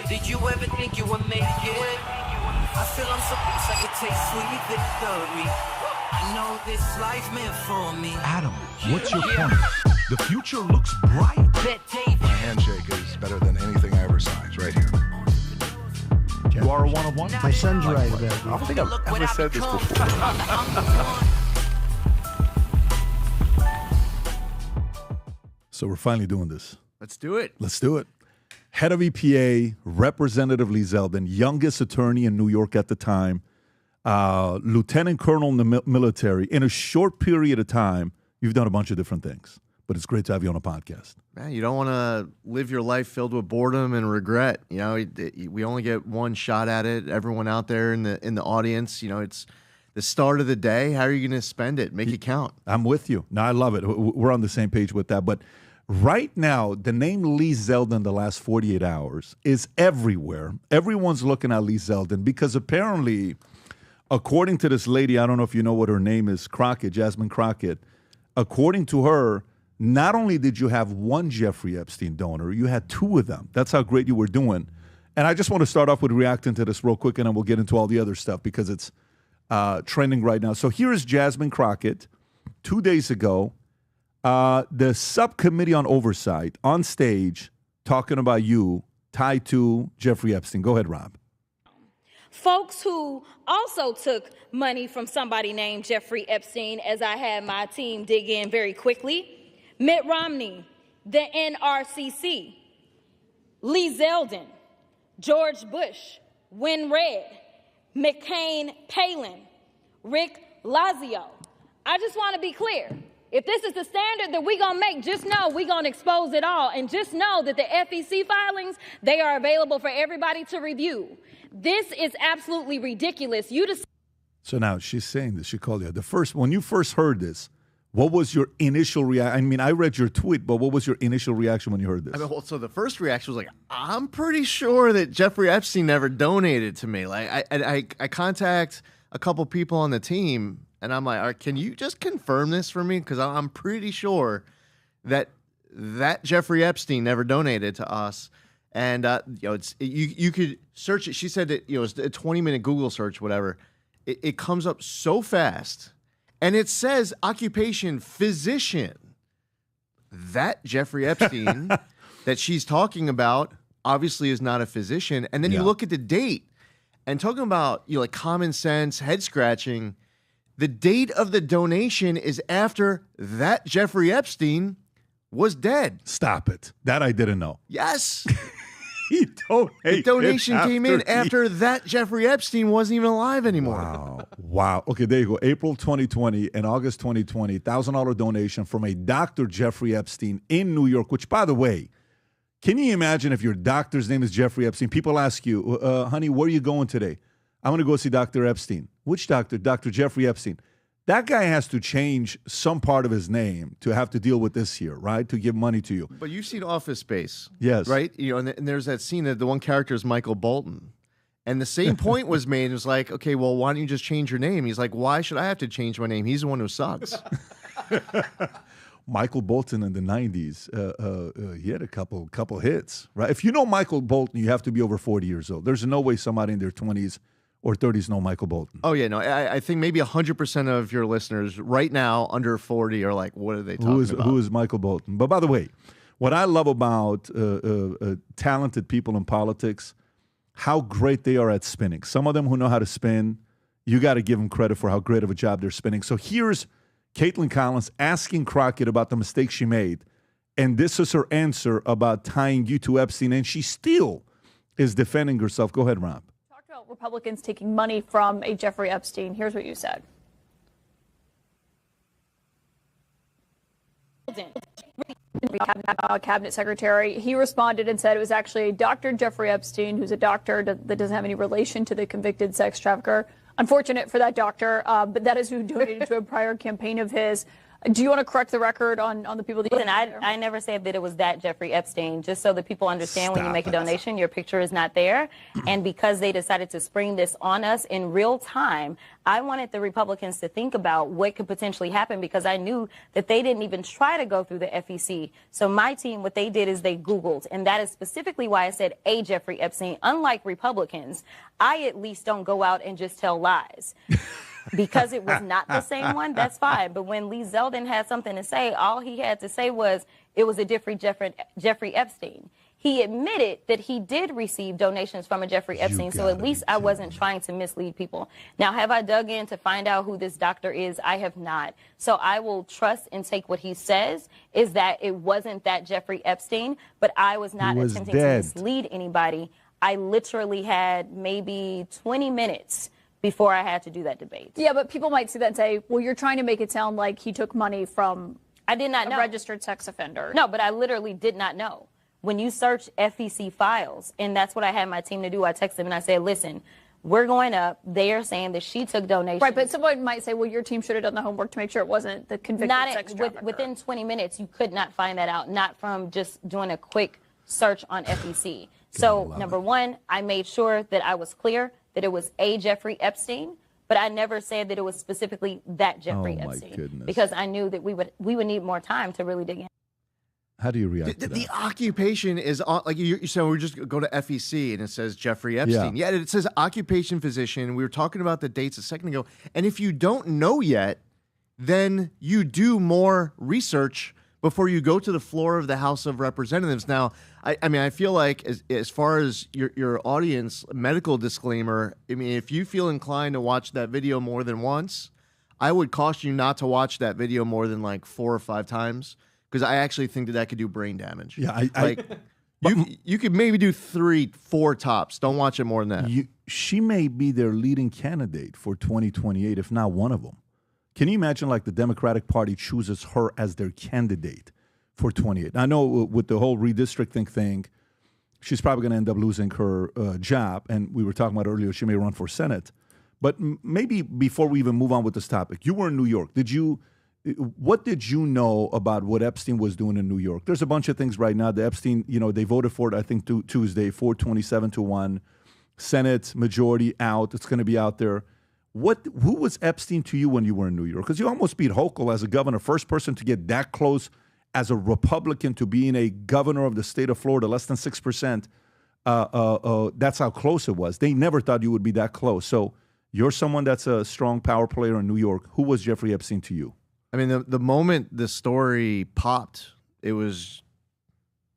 Did you ever think you would make it? I feel I'm so close I could taste sweet victory. I know this life meant for me. Adam, what's your point? The future looks bright. My handshake is better than anything I ever signed, right here. You are a one-of-one? My son's right about I don't think I've ever said this before. So we're finally doing this. Let's do it. Let's do it. Head of EPA, Representative Lee Zeldin, youngest attorney in New York at the time, lieutenant colonel in the military. In a short period of time, you've done a bunch of different things. But it's great to have you on a podcast. Man, you don't want to live your life filled with boredom and regret. You know, we only get one shot at it. Everyone out there in the audience, you know, it's the start of the day. How are you going to spend it? Make it count. I'm with you. No, I love it. We're on the same page with that. But right now, the name Lee Zeldin the last 48 hours is everywhere. Everyone's looking at Lee Zeldin because apparently, according to this lady, I don't know if you know what her name is, Crockett, Jasmine Crockett, according to her, not only did you have one Jeffrey Epstein donor, you had two of them. That's how great you were doing. And I just want to start off with reacting to this real quick, and then we'll get into all the other stuff because it's trending right now. So here is Jasmine Crockett 2 days ago, the subcommittee on oversight on stage talking about you tied to Jeffrey Epstein. Go ahead, Rob. Folks who also took money from somebody named Jeffrey Epstein, as I had my team dig in very quickly. Mitt Romney, the NRCC, Lee Zeldin, George Bush, Win Red, McCain Palin, Rick Lazio. I just want to be clear. If this is the standard that we're going to make, just know we're going to expose it all. And just know that the FEC filings, they are available for everybody to review. This is absolutely ridiculous. So now she's saying this. She called you. When you first heard this, what was your initial reaction? I mean, I read your tweet, but what was your initial reaction when you heard this? I mean, well, so the first reaction was like, I'm pretty sure that Jeffrey Epstein never donated to me. Like, I contact a couple people on the team, and I'm like, all right, can you just confirm this for me? Because I'm pretty sure that Jeffrey Epstein never donated to us. And you know, you could search it. She said that, you know, it's a 20-minute Google search, whatever. It comes up so fast. And it says occupation physician. That Jeffrey Epstein that she's talking about obviously is not a physician. And then you look at the date and talking about, you know, like common sense, head scratching. The date of the donation is after that Jeffrey Epstein was dead. Stop it. That I didn't know. Yes. The donation came in after that Jeffrey Epstein wasn't even alive anymore. Wow. Okay, there you go. April 2020 and August 2020, $1,000 donation from a Dr. Jeffrey Epstein in New York, which, by the way, can you imagine if your doctor's name is Jeffrey Epstein? People ask you, honey, where are you going today? I'm going to go see Dr. Epstein. Which doctor? Dr. Jeffrey Epstein. That guy has to change some part of his name to have to deal with this here, right? To give money to you. But you've seen Office Space. Yes. Right? You know, and there's that scene that the one character is Michael Bolton. And the same point was made. It was like, okay, well, why don't you just change your name? He's like, why should I have to change my name? He's the one who sucks. Michael Bolton in the 90s, he had a couple hits, right? If you know Michael Bolton, you have to be over 40 years old. There's no way somebody in their 20s or 30s know Michael Bolton. Oh, yeah, no, I think maybe 100% of your listeners right now under 40 are like, what are they talking about? Who is Michael Bolton? But by the way, what I love about talented people in politics, how great they are at spinning. Some of them who know how to spin, you got to give them credit for how great of a job they're spinning. So here's Caitlin Collins asking Crockett about the mistake she made, and this is her answer about tying you to Epstein, and she still is defending herself. Go ahead, Rob. Talked about Republicans taking money from a Jeffrey Epstein. Here's what you said. Cabinet secretary, he responded and said it was actually Dr. Jeffrey Epstein, who's a doctor that doesn't have any relation to the convicted sex trafficker. Unfortunate for that doctor, but that is who donated to a prior campaign of his. Do you want to correct the record on the people that Listen, I never said that it was that Jeffrey Epstein. Just so that people understand, when you make a donation, your picture is not there. And because they decided to spring this on us in real time, I wanted the Republicans to think about what could potentially happen, because I knew that they didn't even try to go through the FEC. So my team, what they did is they Googled. And that is specifically why I said a Jeffrey Epstein. Unlike Republicans, I at least don't go out and just tell lies. Because it was not the same one, that's fine. But when Lee Zeldin had something to say, all he had to say was it was a Jeffrey Epstein. He admitted that he did receive donations from a Jeffrey Epstein, so at least I wasn't trying to mislead people. Now, have I dug in to find out who this doctor is? I have not. So I will trust and take what he says, is that it wasn't that Jeffrey Epstein, but I was not attempting to mislead anybody. I literally had maybe 20 minutes before I had to do that debate. Yeah, but people might see that and say, well, you're trying to make it sound like he took money from I did not know. Registered sex offender. No, but I literally did not know. When you search FEC files, and that's what I had my team to do, I texted them and I said, listen, we're going up. They are saying that she took donations. Right, but someone might say, well, your team should have done the homework to make sure it wasn't the convicted sex trafficker. Within 20 minutes, you could not find that out, not from just doing a quick search on FEC. So, number one, I made sure that I was clear that it was a Jeffrey Epstein, but I never said that it was specifically that Jeffrey Epstein. Goodness. Because I knew that we would need more time to really dig in. How do you react to that? The occupation is on, like you said, we just go to FEC and it says Jeffrey Epstein. Yeah, it says occupation physician. We were talking about the dates a second ago. And if you don't know yet, then you do more research before you go to the floor of the House of Representatives. Now, I mean, I feel like as far as your audience medical disclaimer, I mean, if you feel inclined to watch that video more than once, I would caution you not to watch that video more than like 4 or 5 times, because I actually think that could do brain damage. Yeah, you could maybe do 3, 4 tops. Don't watch it more than that. She may be their leading candidate for 2028, if not one of them. Can you imagine, like, the Democratic Party chooses her as their candidate for 28? I know with the whole redistricting thing, she's probably going to end up losing her job. And we were talking about earlier, she may run for Senate. But maybe before we even move on with this topic, you were in New York. What did you know about what Epstein was doing in New York? There's a bunch of things right now. The Epstein, they voted for it, I think, Tuesday, 427-1. Senate majority out. It's going to be out there. Who was Epstein to you when you were in New York? Because you almost beat Hochul as a governor, first person to get that close as a Republican to being a governor of the state of Florida, less than 6%. That's how close it was. They never thought you would be that close. So you're someone that's a strong power player in New York. Who was Jeffrey Epstein to you? I mean, the moment the story popped, it was,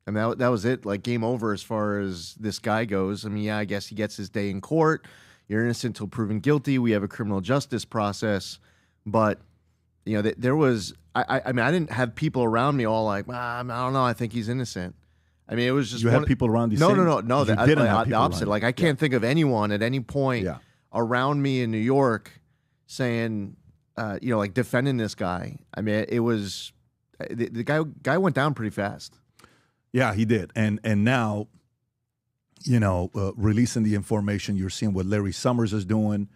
I mean, that was it. Like, game over as far as this guy goes. I mean, yeah, I guess he gets his day in court. You're innocent until proven guilty. We have a criminal justice process. But, there was, I mean, I didn't have people around me all like, I don't know, I think he's innocent. I mean, it was just. You had people around you No. the opposite. Like, I can't think of anyone at any point around me in New York saying, like, defending this guy. I mean, it was, the guy went down pretty fast. Yeah, he did. And now, releasing the information, you're seeing what Larry Summers is doing.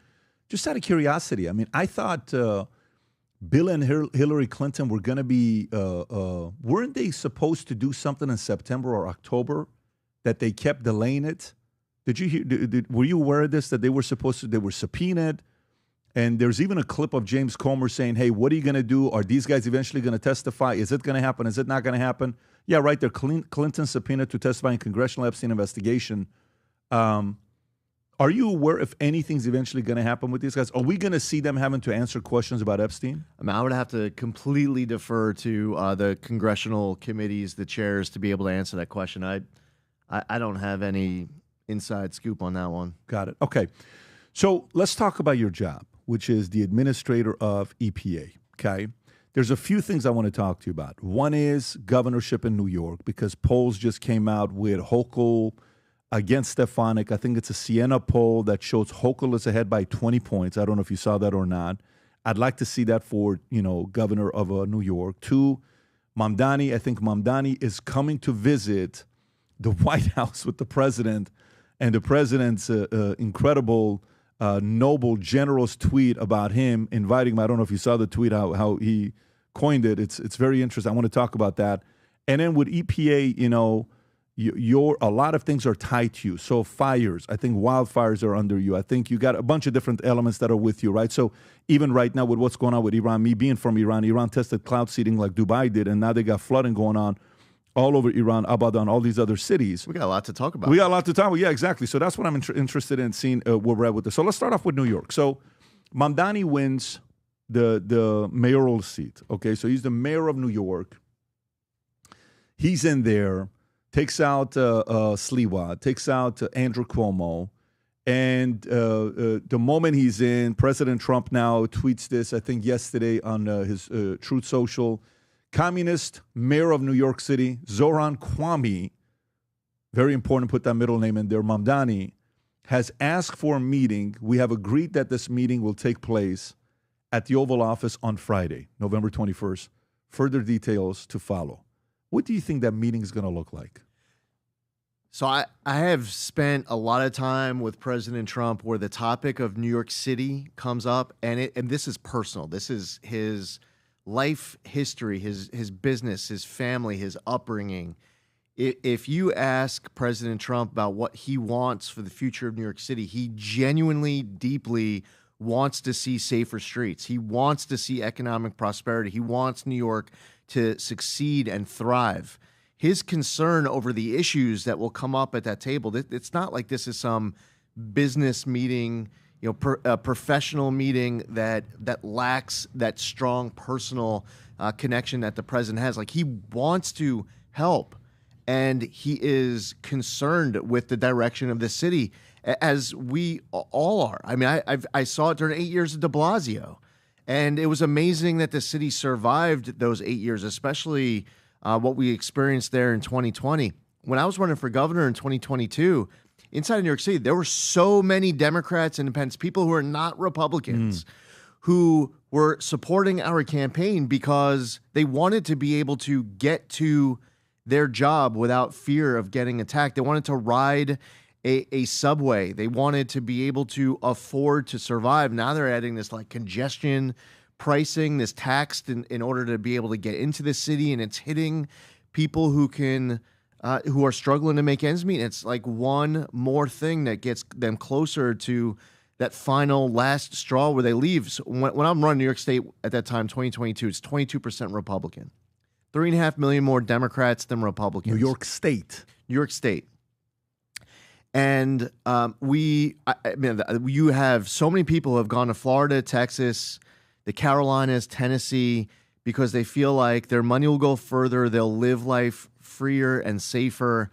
Just out of curiosity, I mean, I thought Bill and Hillary Clinton were going to be, weren't they supposed to do something in September or October that they kept delaying it? Did you hear, were you aware of this, that they were subpoenaed? And there's even a clip of James Comer saying, hey, what are you going to do? Are these guys eventually going to testify? Is it going to happen? Is it not going to happen? Yeah, right there. Clinton subpoenaed to testify in congressional Epstein investigation. Are you aware if anything's eventually going to happen with these guys? Are we going to see them having to answer questions about Epstein? I mean, I would have to completely defer to the congressional committees, the chairs, to be able to answer that question. I don't have any inside scoop on that one. Got it. Okay. So let's talk about your job, which is the administrator of EPA, okay? There's a few things I want to talk to you about. One is governorship in New York, because polls just came out with Hochul against Stefanik. I think it's a Siena poll that shows Hochul is ahead by 20 points. I don't know if you saw that or not. I'd like to see that for, governor of New York. 2, Mamdani. I think Mamdani is coming to visit the White House with the president, and the president's incredible noble, generous tweet about him inviting him. I don't know if you saw the tweet, how he coined it. It's very interesting. I want to talk about that. And then with EPA, a lot of things are tied to you. So fires, I think wildfires are under you. I think you got a bunch of different elements that are with you, right? So even right now with what's going on with Iran, me being from Iran tested cloud seeding like Dubai did, and now they got flooding going on all over Iran, Abadan, all these other cities. We got a lot to talk about. We got a lot to talk about. Yeah, exactly. So that's what I'm interested in seeing where we're at with this. So let's start off with New York. So Mamdani wins the mayoral seat. Okay, so he's the mayor of New York. He's in there. Takes out Sliwa, takes out Andrew Cuomo. And the moment he's in, President Trump now tweets this, I think yesterday on his Truth Social. Communist mayor of New York City, Zohran Kawame, very important, put that middle name in there, Mamdani, has asked for a meeting. We have agreed that this meeting will take place at the Oval Office on Friday, November 21st. Further details to follow. What do you think that meeting is going to look like? So I have spent a lot of time with President Trump where the topic of New York City comes up, and this is personal. This is his life history, his business, his family, his upbringing. If you ask President Trump about what he wants for the future of New York City, he genuinely, deeply wants to see safer streets. He wants to see economic prosperity. He wants New York to succeed and thrive. His concern over the issues that will come up at that table, it's not like this is some business meeting, a professional meeting that lacks that strong personal connection that the president has. Like, he wants to help, and he is concerned with the direction of the city, as we all are. I mean, I saw it during 8 years of de Blasio, and it was amazing that the city survived those 8 years, especially what we experienced there in 2020. When I was running for governor in 2022, inside of New York City, there were so many Democrats, independents, people who are not Republicans, who were supporting our campaign because they wanted to be able to get to their job without fear of getting attacked. They wanted to ride a subway. They wanted to be able to afford to survive. Now they're adding this like congestion pricing, this tax in order to be able to get into the city, and it's hitting people who are struggling to make ends meet. It's like one more thing that gets them closer to that final last straw where they leave. So when I'm running New York State at that time, 2022, it's 22% Republican, 3.5 million more Democrats than Republicans. New York State. And you have so many people who have gone to Florida, Texas, the Carolinas, Tennessee, because they feel like their money will go further, they'll live life freer and safer,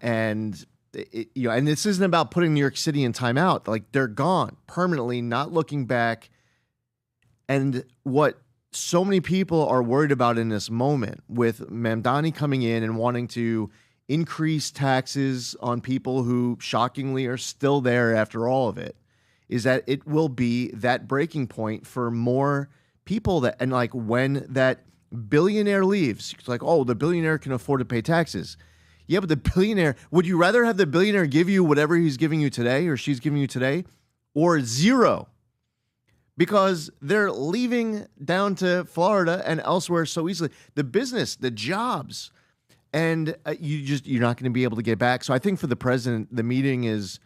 and this isn't about putting New York City in timeout. Like, they're gone permanently, not looking back. And what so many people are worried about in this moment, with Mamdani coming in and wanting to increase taxes on people who shockingly are still there after all of it, is that it will be that breaking point for more people and like when that billionaire leaves, it's like, oh, the billionaire can afford to pay taxes. Yeah, but the billionaire, would you rather have the billionaire give you whatever he's giving you today or she's giving you today, or zero? Because they're leaving down to Florida and elsewhere so easily. The business, the jobs, and you're not going to be able to get back. So I think for the president, the meeting is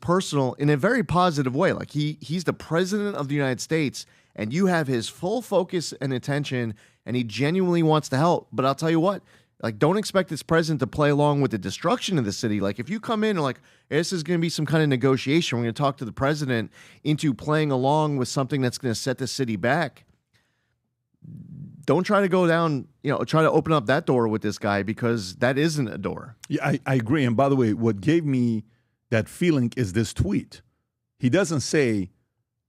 personal in a very positive way. Like, he's the president of the United States, and you have his full focus and attention, and he genuinely wants to help. But I'll tell you what, like, don't expect this president to play along with the destruction of the city. Like, if you come in and like, hey, this is going to be some kind of negotiation, we're going to talk to the president into playing along with something that's going to set the city back. Don't try to go down, try to open up that door with this guy, because that isn't a door. Yeah, I agree. And by the way, what gave me that feeling is this tweet. He doesn't say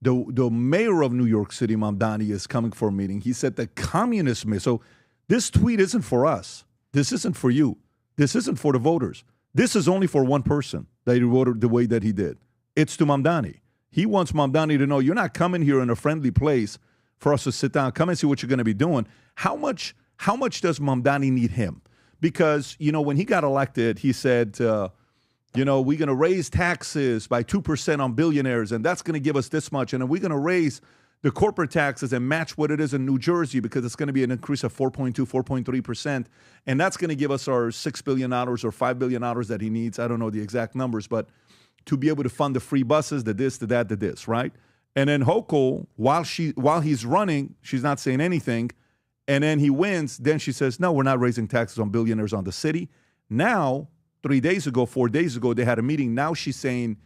the mayor of New York City, Mamdani, is coming for a meeting. He said the communist mayor. So this tweet isn't for us. This isn't for you. This isn't for the voters. This is only for one person that he voted the way that he did. It's to Mamdani. He wants Mamdani to know, you're not coming here in a friendly place for us to sit down, come and see what you're going to be doing. How much does Mamdani need him? Because, when he got elected, he said, we're going to raise taxes by 2% on billionaires, and that's going to give us this much. And then we're going to raise the corporate taxes and match what it is in New Jersey, because it's going to be an increase of 4.2, 4.3%. And that's going to give us our $6 billion or $5 billion that he needs. I don't know the exact numbers, but to be able to fund the free buses, the this, the that, the this, right? And then Hochul, while he's running, she's not saying anything. And then he wins. Then she says, no, we're not raising taxes on billionaires on the city. Now, 4 days ago, they had a meeting. Now she's saying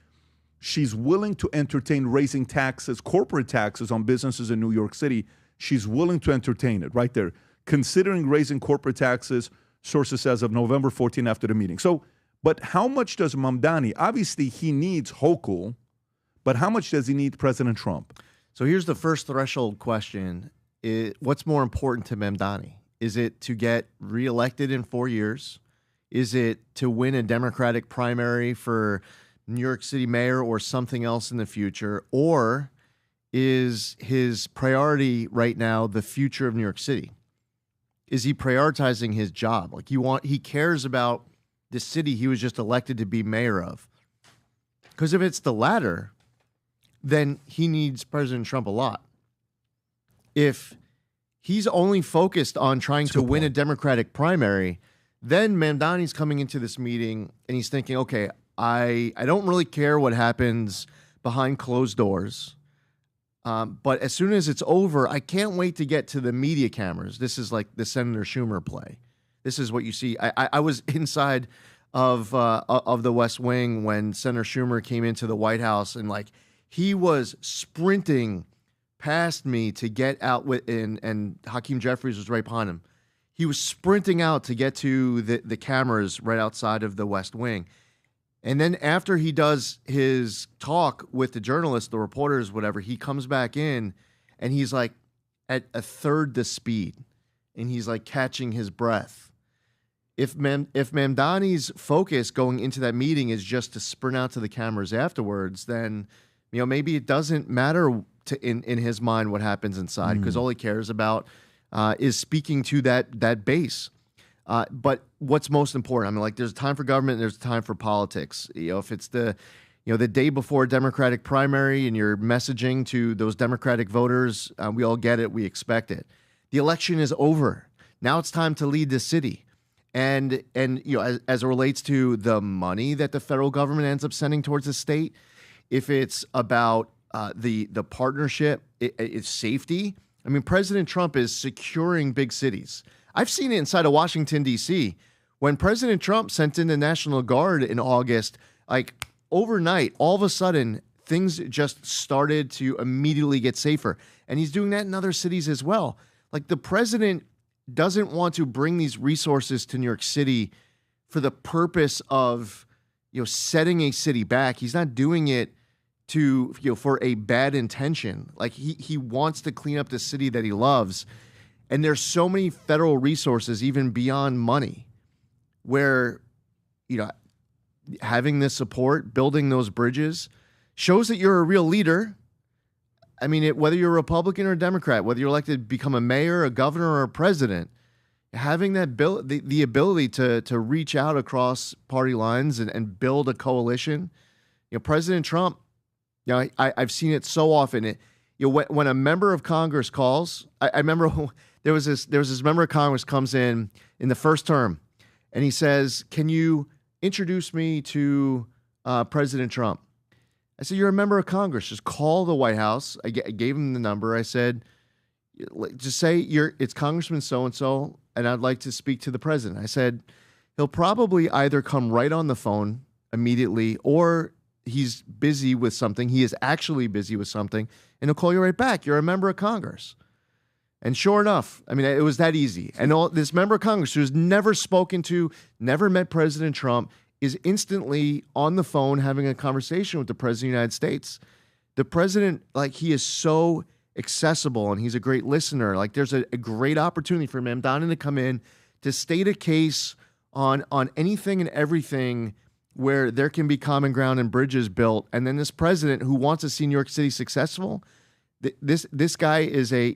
she's willing to entertain raising taxes, corporate taxes on businesses in New York City. She's willing to entertain it right there. Considering raising corporate taxes, sources says of November 14 after the meeting. So, but how much does Mamdani, obviously he needs Hochul, but how much does he need President Trump? So here's the first threshold question. What's more important to Mamdani? Is it to get reelected in 4 years? Is it to win a Democratic primary for New York City mayor or something else in the future? Or is his priority right now the future of New York City? Is he prioritizing his job? Like he cares about the city he was just elected to be mayor of. Because if it's the latter, then he needs President Trump a lot. If he's only focused on trying to win a Democratic primary, then Mamdani's coming into this meeting and he's thinking, okay, I don't really care what happens behind closed doors. But as soon as it's over, I can't wait to get to the media cameras. This is like the Senator Schumer play. This is what you see. I was inside of the West Wing when Senator Schumer came into the White House, and like he was sprinting past me to get out and Hakeem Jeffries was right behind him. He was sprinting out to get to the cameras right outside of the West Wing. And then after he does his talk with the journalists, the reporters, whatever, he comes back in and he's like at a third the speed and he's like catching his breath. If Mamdani's focus going into that meeting is just to sprint out to the cameras afterwards, then maybe it doesn't matter in his mind what happens inside, because all he cares about is speaking to that base. But what's most important? I mean, like, there's a time for government, and there's a time for politics. If it's the day before a Democratic primary and you're messaging to those Democratic voters, we all get it, we expect it. The election is over. Now it's time to lead the city. And as it relates to the money that the federal government ends up sending towards the state, if it's about the partnership, it's safety. I mean, President Trump is securing big cities. I've seen it inside of Washington, D.C. When President Trump sent in the National Guard in August, like overnight, all of a sudden, things just started to immediately get safer. And he's doing that in other cities as well. Like, the president doesn't want to bring these resources to New York City for the purpose of, setting a city back. He's not doing it for a bad intention. Like, he wants to clean up the city that he loves. And there's so many federal resources, even beyond money, where, having this support, building those bridges, shows that you're a real leader. I mean, whether you're a Republican or a Democrat, whether you're elected to become a mayor, a governor, or a president, having that the ability to reach out across party lines and build a coalition. President Trump, I've seen it so often. When a member of Congress calls, I remember there was this member of Congress comes in the first term, and he says, "Can you introduce me to President Trump?" I said, "You're a member of Congress. Just call the White House." I gave him the number. I said, "Just say it's Congressman so-and-so, and I'd like to speak to the president." I said, "He'll probably either come right on the phone immediately, or he's busy with something. He is actually busy with something, and he'll call you right back. You're a member of Congress." And sure enough, I mean, it was that easy. And this member of Congress who's never spoken to, never met President Trump, is instantly on the phone having a conversation with the President of the United States. The president, he is so accessible, and he's a great listener. Like, there's a great opportunity for Mamdani to come in to state a case on anything and everything where there can be common ground and bridges built. And then this president who wants to see New York City successful, this guy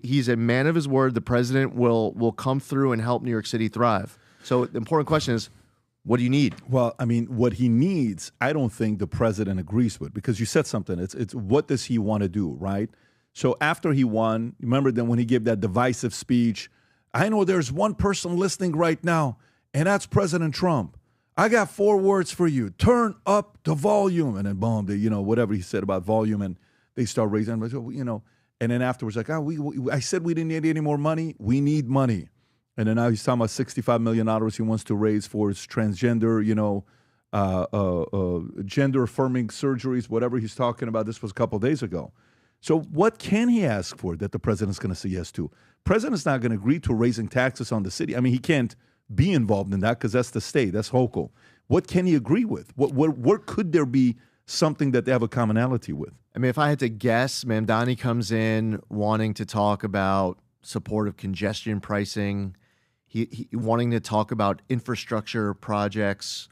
he's a man of his word. The president will come through and help New York City thrive. So the important question is, what do you need? Well, I mean, what he needs, I don't think the president agrees with, because you said something. It's what does he want to do, right? So after he won, remember then when he gave that divisive speech, I know there's one person listening right now, and that's President Trump. I got 4 words for you. Turn up the volume. And then boom, whatever he said about volume, and they start raising, and then afterwards, like, I said we didn't need any more money. We need money. And then now he's talking about $65 million he wants to raise for his transgender, gender-affirming surgeries, whatever he's talking about. This was a couple of days ago. So what can he ask for that the president's going to say yes to? President's not going to agree to raising taxes on the city. I mean, he can't be involved in that because that's the state. That's Hochul. What can he agree with? Where could there be something that they have a commonality with? I mean, if I had to guess, Mamdani comes in wanting to talk about support of congestion pricing, he wanting to talk about infrastructure projects,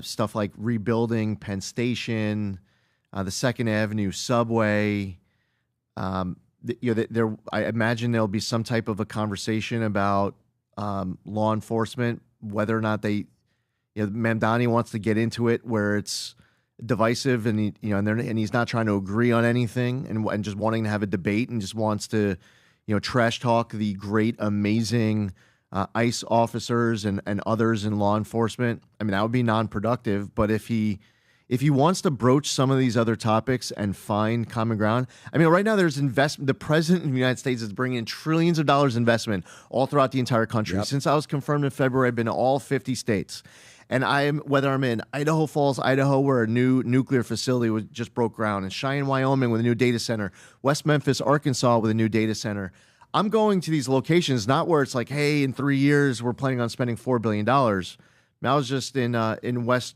stuff like rebuilding Penn Station, the 2nd Avenue subway. I imagine there'll be some type of a conversation about law enforcement, whether or not Mamdani wants to get into it where it's divisive and he's not trying to agree on anything and just wanting to have a debate and just wants to trash talk the great, amazing ICE officers and others in law enforcement. I mean, that would be non-productive. But if he wants to broach some of these other topics and find common ground, I mean, right now there's investment. The president of the United States is bringing in trillions of dollars investment all throughout the entire country. Yep. Since I was confirmed in February, I've been to all 50 states. And whether I'm in Idaho Falls, Idaho, where a new nuclear facility just broke ground, and Cheyenne, Wyoming, with a new data center, West Memphis, Arkansas, with a new data center. I'm going to these locations not where it's like, hey, in 3 years we're planning on spending $4 billion. I was just in West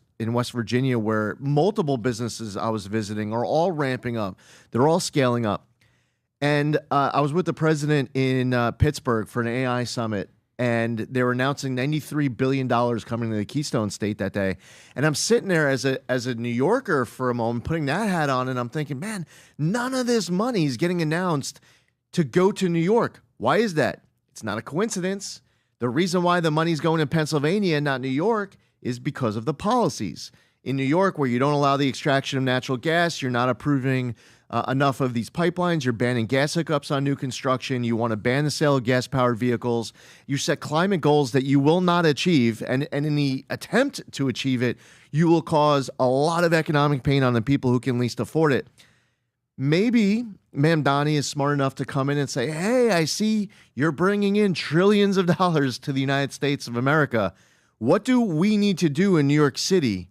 Virginia, where multiple businesses I was visiting are all ramping up. They're all scaling up. And I was with the president in Pittsburgh for an AI summit, and they were announcing $93 billion coming to the Keystone State that day. And I'm sitting there as a New Yorker for a moment, putting that hat on, and I'm thinking, man, none of this money is getting announced to go to New York. Why is that? It's not a coincidence. The reason why the money's going to Pennsylvania and not New York is because of the policies. In New York, where you don't allow the extraction of natural gas, you're not approving enough of these pipelines, you're banning gas hookups on new construction, you want to ban the sale of gas-powered vehicles, you set climate goals that you will not achieve, and in the attempt to achieve it, you will cause a lot of economic pain on the people who can least afford it. Maybe Mamdani is smart enough to come in and say, hey, I see you're bringing in trillions of dollars to the United States of America. What do we need to do in New York City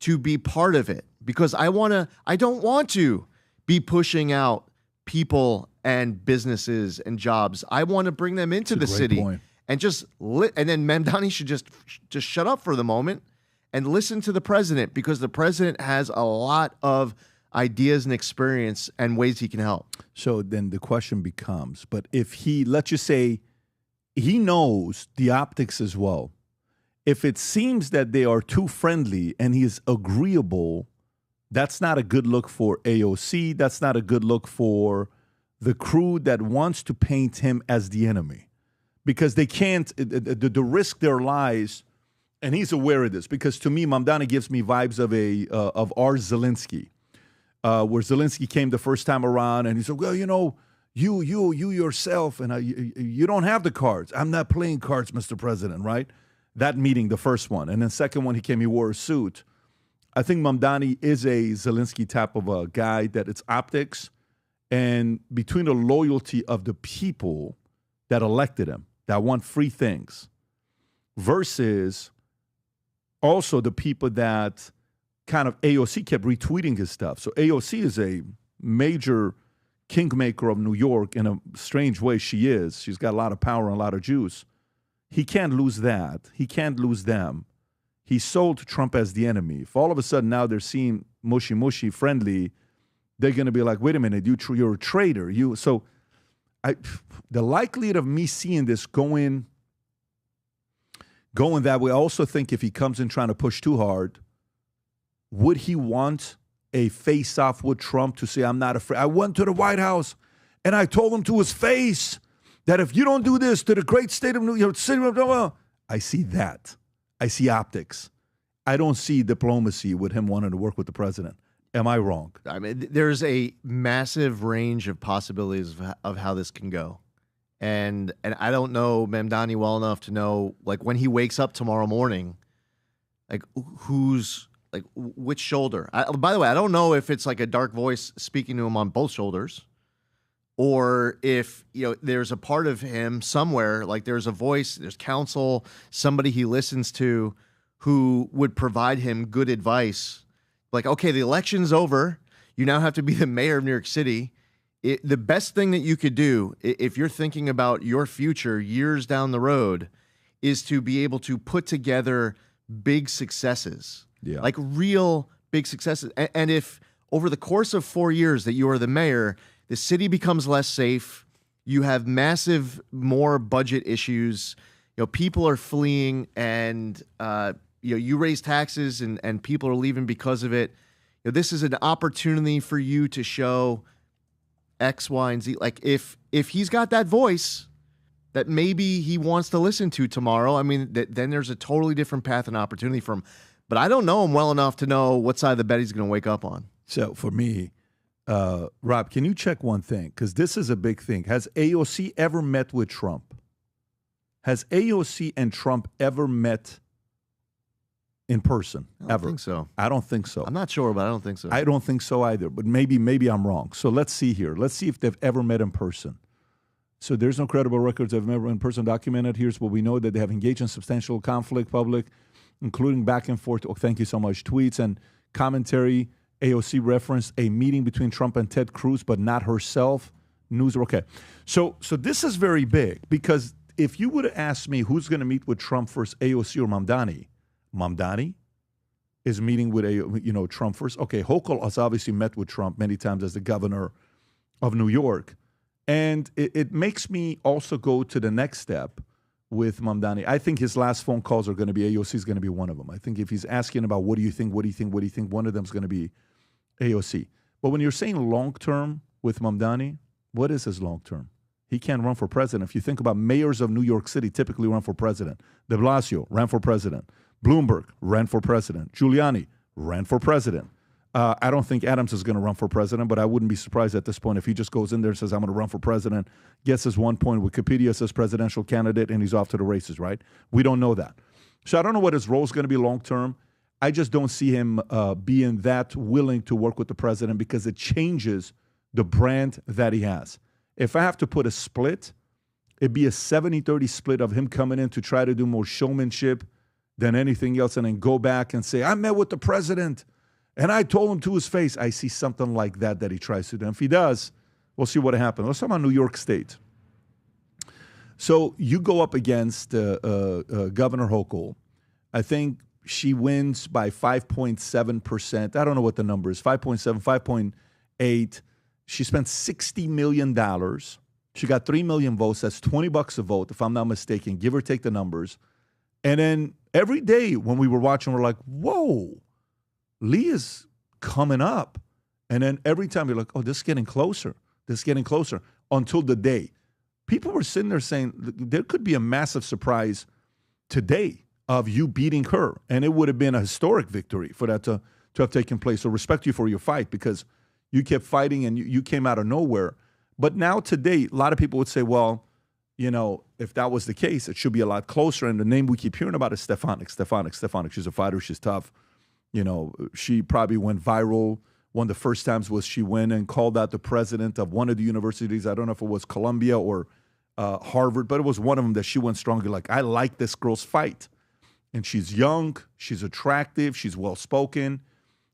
to be part of it? Because I don't want to be pushing out people and businesses and jobs. I want to bring them into the city and and then Mamdani should just shut up for the moment and listen to the president, because the president has a lot of ideas and experience and ways he can help. So then the question becomes, but if let's just say he knows the optics as well, if it seems that they are too friendly and he is agreeable, that's not a good look for AOC. That's not a good look for the crew that wants to paint him as the enemy, because they can't, the risk there lies, and he's aware of this, because to me, Mamdani gives me vibes of our Zelensky. Where Zelensky came the first time around and he said, well, you yourself, and you don't have the cards. I'm not playing cards, Mr. President, right? That meeting, the first one. And then second one, he wore a suit. I think Mamdani is a Zelensky type of a guy, that it's optics, and between the loyalty of the people that elected him, that want free things, versus also the people that kind of AOC kept retweeting his stuff. So AOC is a major kingmaker of New York in a strange way. She is. She's got a lot of power and a lot of juice. He can't lose that. He can't lose them. He sold Trump as the enemy. If all of a sudden now they're seeing mushy, friendly, they're going to be like, wait a minute, you're a traitor. The likelihood of me seeing this going that way, I also think if he comes in trying to push too hard, would he want a face-off with Trump to say, I'm not afraid? I went to the White House and I told him to his face that if you don't do this to the great state of New York, I see that. I see optics. I don't see diplomacy with him wanting to work with the president. Am I wrong? I mean, there's a massive range of possibilities of how this can go. And I don't know Mamdani well enough to know, like, when he wakes up tomorrow morning, like, who's, like, which shoulder. By the way, I don't know if it's like a dark voice speaking to him on both shoulders, or if, you know, there's a part of him somewhere, like there's a voice, there's counsel, somebody he listens to who would provide him good advice. Like, okay, the election's over. You now have to be the mayor of New York City. The best thing that you could do, if you're thinking about your future years down the road, is to be able to put together big successes, like real big successes. And if over the course of 4 years that you are the mayor, the city becomes less safe, you have massive more budget issues, you know, people are fleeing, and you know, you raise taxes and people are leaving because of it. You know, this is an opportunity for you to show X, Y, and Z. Like, if he's got that voice that maybe he wants to listen to tomorrow, I mean, then there's a totally different path and opportunity for him. But I don't know him well enough to know what side of the bed he's going to wake up on. So for me, Rob, can you check one thing? Because this is a big thing. Has AOC ever met with Trump? Has AOC and Trump ever met in person? I don't think so. I don't think so. I'm not sure, but I don't think so. I don't think so either, but maybe I'm wrong. So let's see here. Let's see if they've ever met in person. So there's no credible records of ever in person documented. Here's what we know, that they have engaged in substantial conflict, public, including back and forth. Oh, thank you so much. Tweets and commentary. AOC referenced a meeting between Trump and Ted Cruz, but not herself. News. Okay. So this is very big, because if you would have asked me who's going to meet with Trump first, AOC or Mamdani is meeting with Trump first. Okay, Hochul has obviously met with Trump many times as the governor of New York. And it makes me also go to the next step with Mamdani. I think his last phone calls are going to be, AOC is going to be one of them. I think if he's asking about what do you think, one of them is going to be AOC. But when you're saying long-term with Mamdani, what is his long-term? He can't run for president. If you think about mayors of New York City typically run for president. De Blasio ran for president. Bloomberg ran for president. Giuliani ran for president. I don't think Adams is going to run for president, but I wouldn't be surprised at this point if he just goes in there and says, I'm going to run for president, gets his 1 point, Wikipedia says presidential candidate, and he's off to the races, right? We don't know that. So I don't know what his role is going to be long-term. I just don't see him being that willing to work with the president, because it changes the brand that he has. If I have to put a split, it'd be a 70-30 split of him coming in to try to do more showmanship than anything else, and then go back and say, I met with the president, and I told him to his face. I see something like that he tries to do. And if he does, we'll see what happens. Let's talk about New York State. So you go up against Governor Hochul. I think she wins by 5.7%. I don't know what the number is, 5.7, 5.8. She spent $60 million. She got 3 million votes. That's $20 a vote, if I'm not mistaken, give or take the numbers. And then every day when we were watching, we're like, whoa, Lee is coming up. And then every time you're like, oh, this is getting closer. This is getting closer. Until the day. People were sitting there saying there could be a massive surprise today of you beating her. And it would have been a historic victory for that to have taken place. So respect you for your fight, because you kept fighting and you came out of nowhere. But now today, a lot of people would say, well, you know, if that was the case, it should be a lot closer. And the name we keep hearing about is Stefanik. She's a fighter. She's tough. You know, she probably went viral. One of the first times was she went and called out the president of one of the universities. I don't know if it was Columbia or Harvard, but it was one of them that she went strongly. Like, I like this girl's fight. And she's young. She's attractive. She's well-spoken.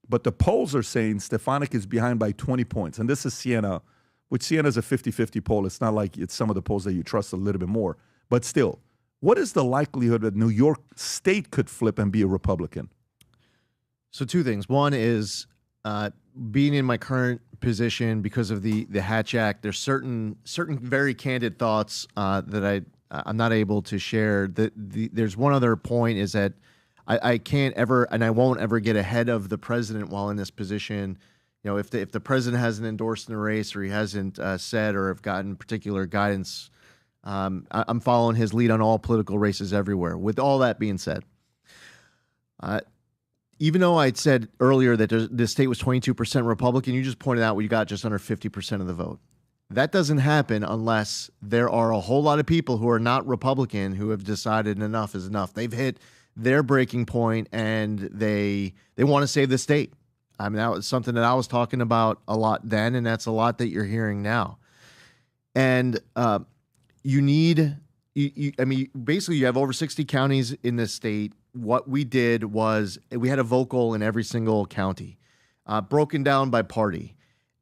But the polls are saying Stefanik is behind by 20 points. And this is Siena, which Siena is a 50-50 poll. It's not like it's some of the polls that you trust a little bit more. But still, what is the likelihood that New York State could flip and be a Republican? So two things. One is being in my current position because of the Hatch Act, there's certain very candid thoughts that I'm not able to share. There's one other point is that I can't ever, and I won't ever get ahead of the president while in this position. You know, if the president hasn't endorsed in the race, or he hasn't said or have gotten particular guidance, I'm following his lead on all political races everywhere. With all that being said, even though I'd said earlier that the state was 22% Republican, you just pointed out we got just under 50% of the vote. That doesn't happen unless there are a whole lot of people who are not Republican who have decided enough is enough. They've hit their breaking point and they want to save the state. I mean, that was something that I was talking about a lot then, and that's a lot that you're hearing now. And basically you have over 60 counties in this state. What we did was we had a vocal in every single county, broken down by party.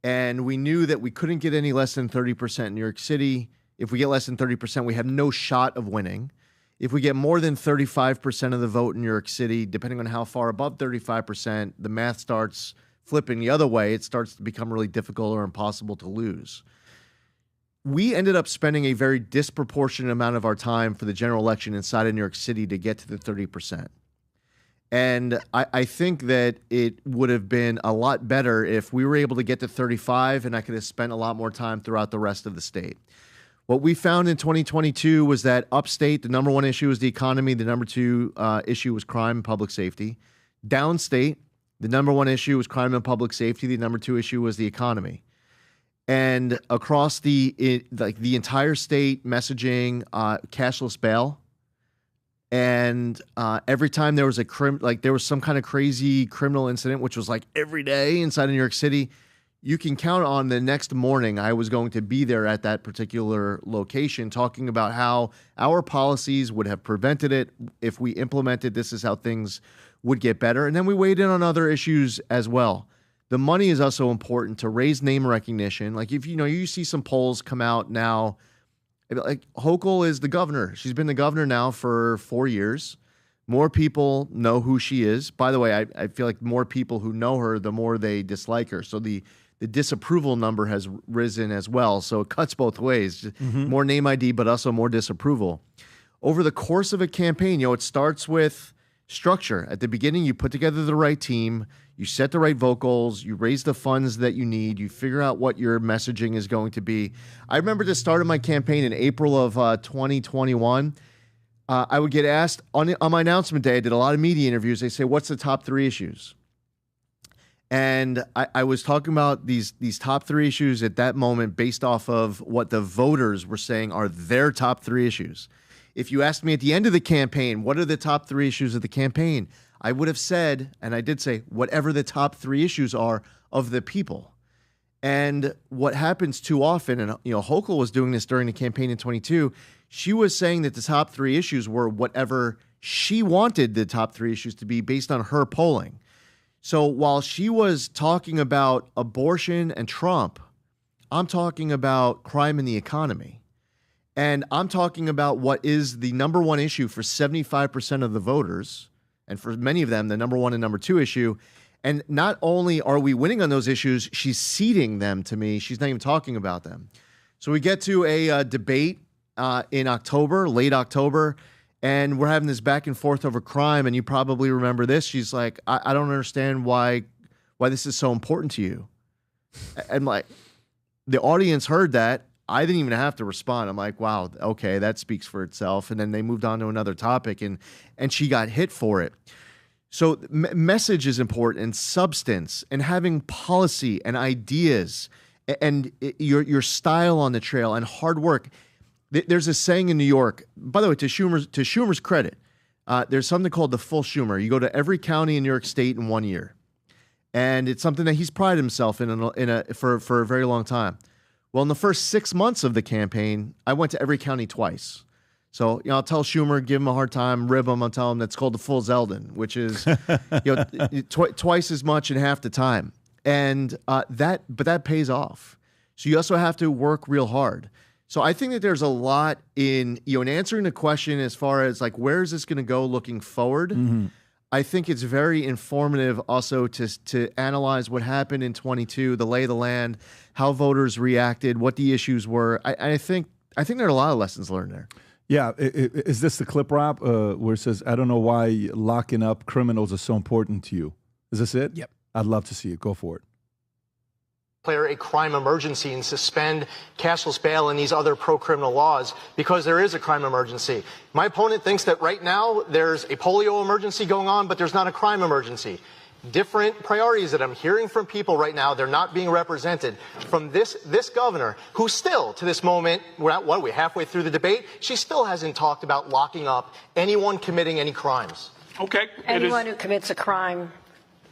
And we knew that we couldn't get any less than 30% in New York City. If we get less than 30%, we have no shot of winning. If we get more than 35% of the vote in New York City, depending on how far above 35%, the math starts flipping the other way. It starts to become really difficult or impossible to lose. We ended up spending a very disproportionate amount of our time for the general election inside of New York City to get to the 30%. And I think that it would have been a lot better if we were able to get to 35 and I could have spent a lot more time throughout the rest of the state. What we found in 2022 was that upstate, the number one issue was the economy. The number two issue was crime and public safety. Downstate, the number one issue was crime and public safety. The number two issue was the economy. And across the entire state, messaging, cashless bail. And every time there was there was some kind of crazy criminal incident, which was like every day inside of New York City, you can count on the next morning I was going to be there at that particular location talking about how our policies would have prevented it. If we implemented, this is how things would get better. And then we weighed in on other issues as well. The money is also important to raise name recognition. Like if you see some polls come out now, like Hochul is the governor. She's been the governor now for 4 years. More people know who she is. By the way, I feel like more people who know her, the more they dislike her. So the disapproval number has risen as well. So it cuts both ways. Mm-hmm. More name ID, but also more disapproval. Over the course of a campaign, it starts with structure. At the beginning, you put together the right team, you set the right vocals, you raise the funds that you need, you figure out what your messaging is going to be. I remember the start of my campaign in April of 2021. I would get asked on my announcement day, I did a lot of media interviews. They say, what's the top 3 issues? And I was talking about these top 3 issues at that moment based off of what the voters were saying are their top 3 issues. If you asked me at the end of the campaign, what are the top 3 issues of the campaign? I would have said, and I did say, whatever the top 3 issues are of the people. And what happens too often, and Hochul was doing this during the campaign in 22, she was saying that the top 3 issues were whatever she wanted the top 3 issues to be based on her polling. So while she was talking about abortion and Trump, I'm talking about crime and the economy. And I'm talking about what is the number one issue for 75% of the voters, and for many of them, the number one and number two issue. And not only are we winning on those issues, she's ceding them to me. She's not even talking about them. So we get to a debate in October, late October, and we're having this back and forth over crime. And you probably remember this. She's like, I don't understand why this is so important to you. And like, the audience heard that. I didn't even have to respond. I'm like, wow, okay, that speaks for itself. And then they moved on to another topic, and she got hit for it. So message is important, and substance, and having policy and ideas, and your style on the trail, and hard work. There's a saying in New York, by the way, to Schumer's credit, there's something called the full Schumer. You go to every county in New York State in 1 year. And it's something that he's prided himself for a very long time. Well, in the first 6 months of the campaign, I went to every county twice. So, I'll tell Schumer, give him a hard time, rib him. I'll tell him that's called the full Zeldin, which is twice as much in half the time. And that pays off. So you also have to work real hard. So I think that there's a lot in answering the question as far as like, where is this going to go looking forward? Mm-hmm. I think it's very informative also to analyze what happened in 22, the lay of the land, how voters reacted, what the issues were. I think there are a lot of lessons learned there. Yeah. Is this the clip wrap where it says, I don't know why locking up criminals is so important to you? Is this it? Yep. I'd love to see it. Go for it. declare a crime emergency and suspend cashless bail and these other pro-criminal laws because there is a crime emergency. My opponent thinks that right now there's a polio emergency going on, but there's not a crime emergency. Different priorities that I'm hearing from people right now. They're not being represented from this governor, who still, to this moment, we're halfway through the debate, she still hasn't talked about locking up anyone committing any crimes. Okay. Anyone who commits a crime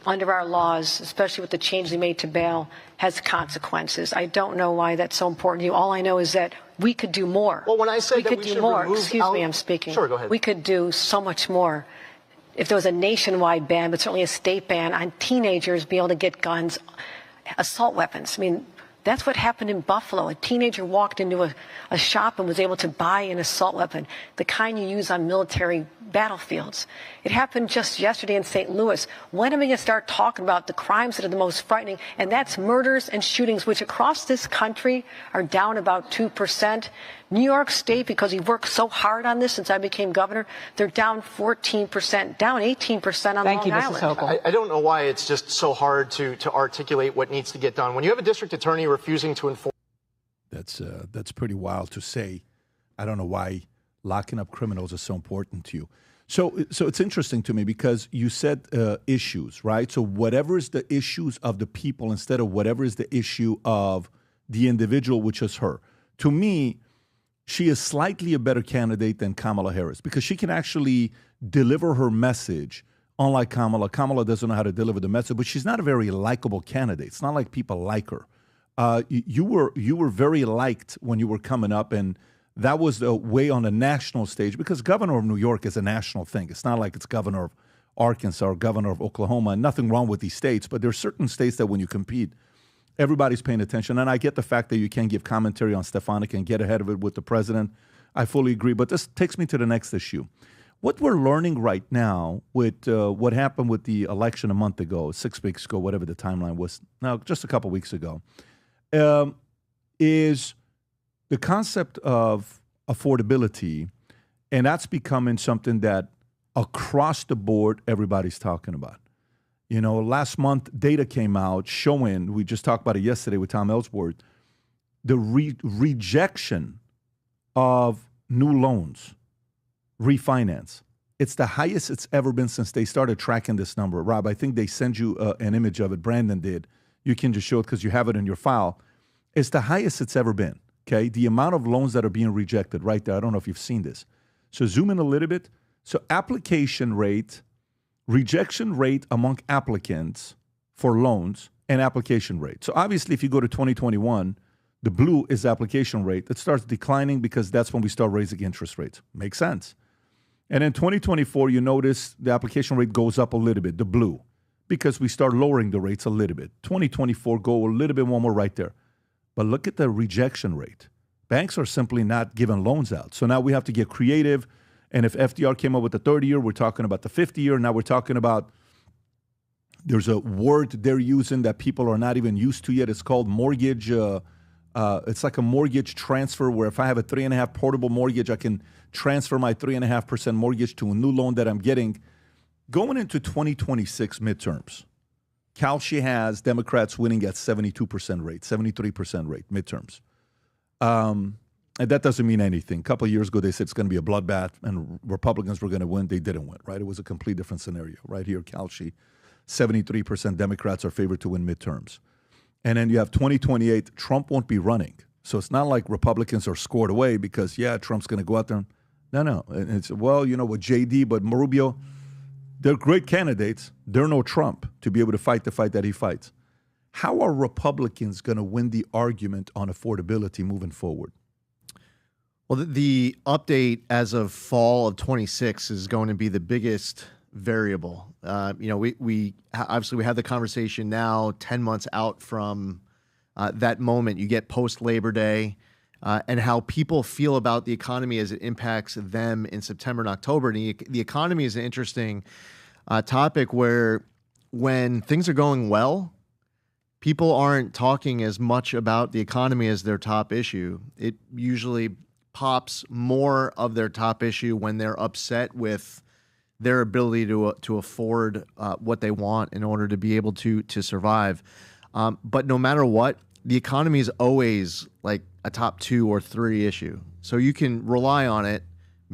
under our laws, especially with the change they made to bail, has consequences. I don't know why that's so important to you. All I know is that we could do more. Well, when I say that we could do should more, remove excuse me, I'm speaking. Sure, go ahead. We could do so much more. If there was a nationwide ban, but certainly a state ban on teenagers being able to get guns, assault weapons. I mean, that's what happened in Buffalo. A teenager walked into a shop and was able to buy an assault weapon, the kind you use on military battlefields. It happened just yesterday in St. Louis. When are we going to start talking about the crimes that are the most frightening? And that's murders and shootings, which across this country are down about 2%. New York State, because we worked so hard on this since I became governor, they're down 14%, down 18% on Long Island. Mrs. Hochul. I don't know why it's just so hard to articulate what needs to get done. When you have a district attorney refusing to enforce... That's pretty wild to say. I don't know why locking up criminals is so important to you. So it's interesting to me because you said issues, right? So whatever is the issues of the people instead of whatever is the issue of the individual, which is her. To me, she is slightly a better candidate than Kamala Harris because she can actually deliver her message. Unlike Kamala, Kamala doesn't know how to deliver the message, but she's not a very likable candidate. It's not like people like her. You were very liked when you were coming up, and that was the way on the national stage because governor of New York is a national thing. It's not like it's governor of Arkansas or governor of Oklahoma. And nothing wrong with these states, but there are certain states that when you compete, everybody's paying attention. And I get the fact that you can't give commentary on Stefanik and get ahead of it with the president. I fully agree. But this takes me to the next issue. What we're learning right now with what happened with the election a month ago, 6 weeks ago, whatever the timeline was, now just a couple weeks ago, is the concept of affordability. And that's becoming something that across the board, everybody's talking about. You know, last month, data came out showing, we just talked about it yesterday with Tom Ellsworth, the rejection of new loans, refinance. It's the highest it's ever been since they started tracking this number. Rob, I think they send you an image of it. Brandon did. You can just show it because you have it in your file. It's the highest it's ever been, okay? The amount of loans that are being rejected right there. I don't know if you've seen this. So zoom in a little bit. So application rate, rejection rate among applicants for loans and application rate. So obviously, if you go to 2021, the blue is application rate. It starts declining because that's when we start raising interest rates. Makes sense. And in 2024, you notice the application rate goes up a little bit, the blue, because we start lowering the rates a little bit. 2024, go a little bit more right there. But look at the rejection rate. Banks are simply not giving loans out. So now we have to get creative. And if FDR came up with the 30-year, we're talking about the 50-year. Now we're talking about, there's a word they're using that people are not even used to yet. It's called mortgage. It's like a mortgage transfer where if I have a 3.5 portable mortgage, I can transfer my 3.5% mortgage to a new loan that I'm getting. Going into 2026 midterms, Kalshi has Democrats winning at 72% rate, 73% rate midterms. And that doesn't mean anything. A couple of years ago, they said it's going to be a bloodbath and Republicans were going to win. They didn't win, right? It was a complete different scenario. Right here, Kalshi, 73% Democrats are favored to win midterms. And then you have 2028, Trump won't be running. So it's not like Republicans are scored away because, yeah, Trump's going to go out there. No. And it's, well, you know, with JD, but Rubio, they're great candidates. They're no Trump to be able to fight the fight that he fights. How are Republicans going to win the argument on affordability moving forward? Well, the update as of fall of 26 is going to be the biggest variable. We obviously we have the conversation now 10 months out from that moment. You get post Labor Day and how people feel about the economy as it impacts them in September and October. And the economy is an interesting topic where when things are going well, people aren't talking as much about the economy as their top issue. It usually pops more of their top issue when they're upset with their ability to afford what they want in order to be able to survive. But no matter what, the economy is always like a top 2 or 3 issue. So you can rely on it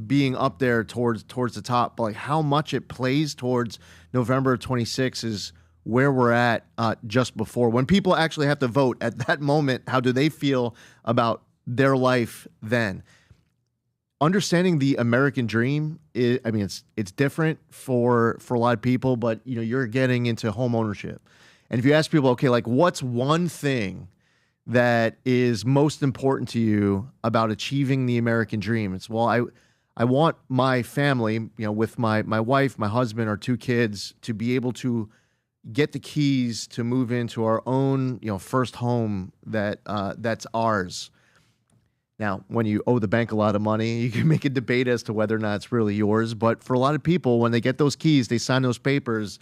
being up there towards the top. But like how much it plays towards November 26 is where we're at just before. When people actually have to vote at that moment, how do they feel about their life then? Understanding the American dream is, I mean, it's different for a lot of people, but you know, you're getting into home ownership. And if you ask people, okay, like what's one thing that is most important to you about achieving the American dream? It's, well, I want my family, you know, with my wife, my husband, our 2 kids, to be able to get the keys to move into our own, you know, first home that's ours. Now, when you owe the bank a lot of money, you can make a debate as to whether or not it's really yours. But for a lot of people, when they get those keys, they sign those papers.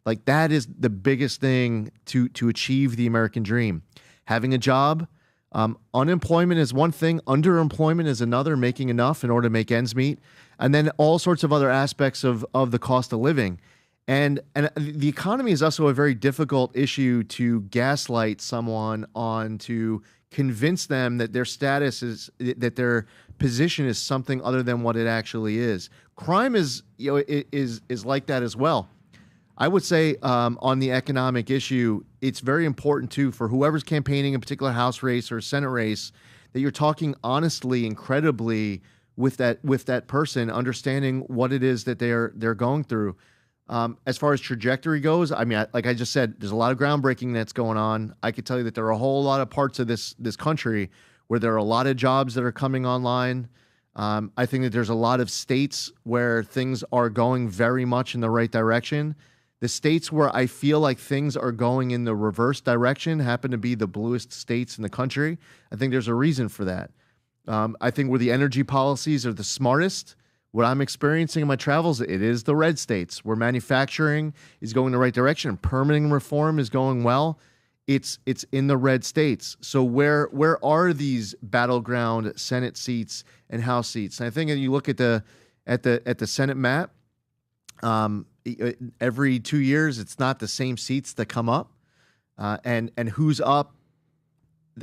Like that is the biggest thing to achieve the American dream. Having a job, unemployment is one thing, underemployment is another, making enough in order to make ends meet, and then all sorts of other aspects of the cost of living. And the economy is also a very difficult issue to gaslight someone on, to convince them that their status is, that their position is something other than what it actually is. Crime is, you know, is like that as well. I would say on the economic issue, it's very important too for whoever's campaigning a particular House race or Senate race that you're talking honestly, incredibly with that person, understanding what it is that they're going through. As far as trajectory goes, I mean, like I just said, there's a lot of groundbreaking that's going on. I could tell you that there are a whole lot of parts of this country where there are a lot of jobs that are coming online. I think that there's a lot of states where things are going very much in the right direction. The states where I feel like things are going in the reverse direction happen to be the bluest states in the country. I think there's a reason for that. I think where the energy policies are the smartest, what I'm experiencing in my travels, it is the red states where manufacturing is going in the right direction and permitting reform is going well. It's in the red states. So where are these battleground Senate seats and House seats? And I think if you look at the Senate map, every 2 years, it's not the same seats that come up, and who's up.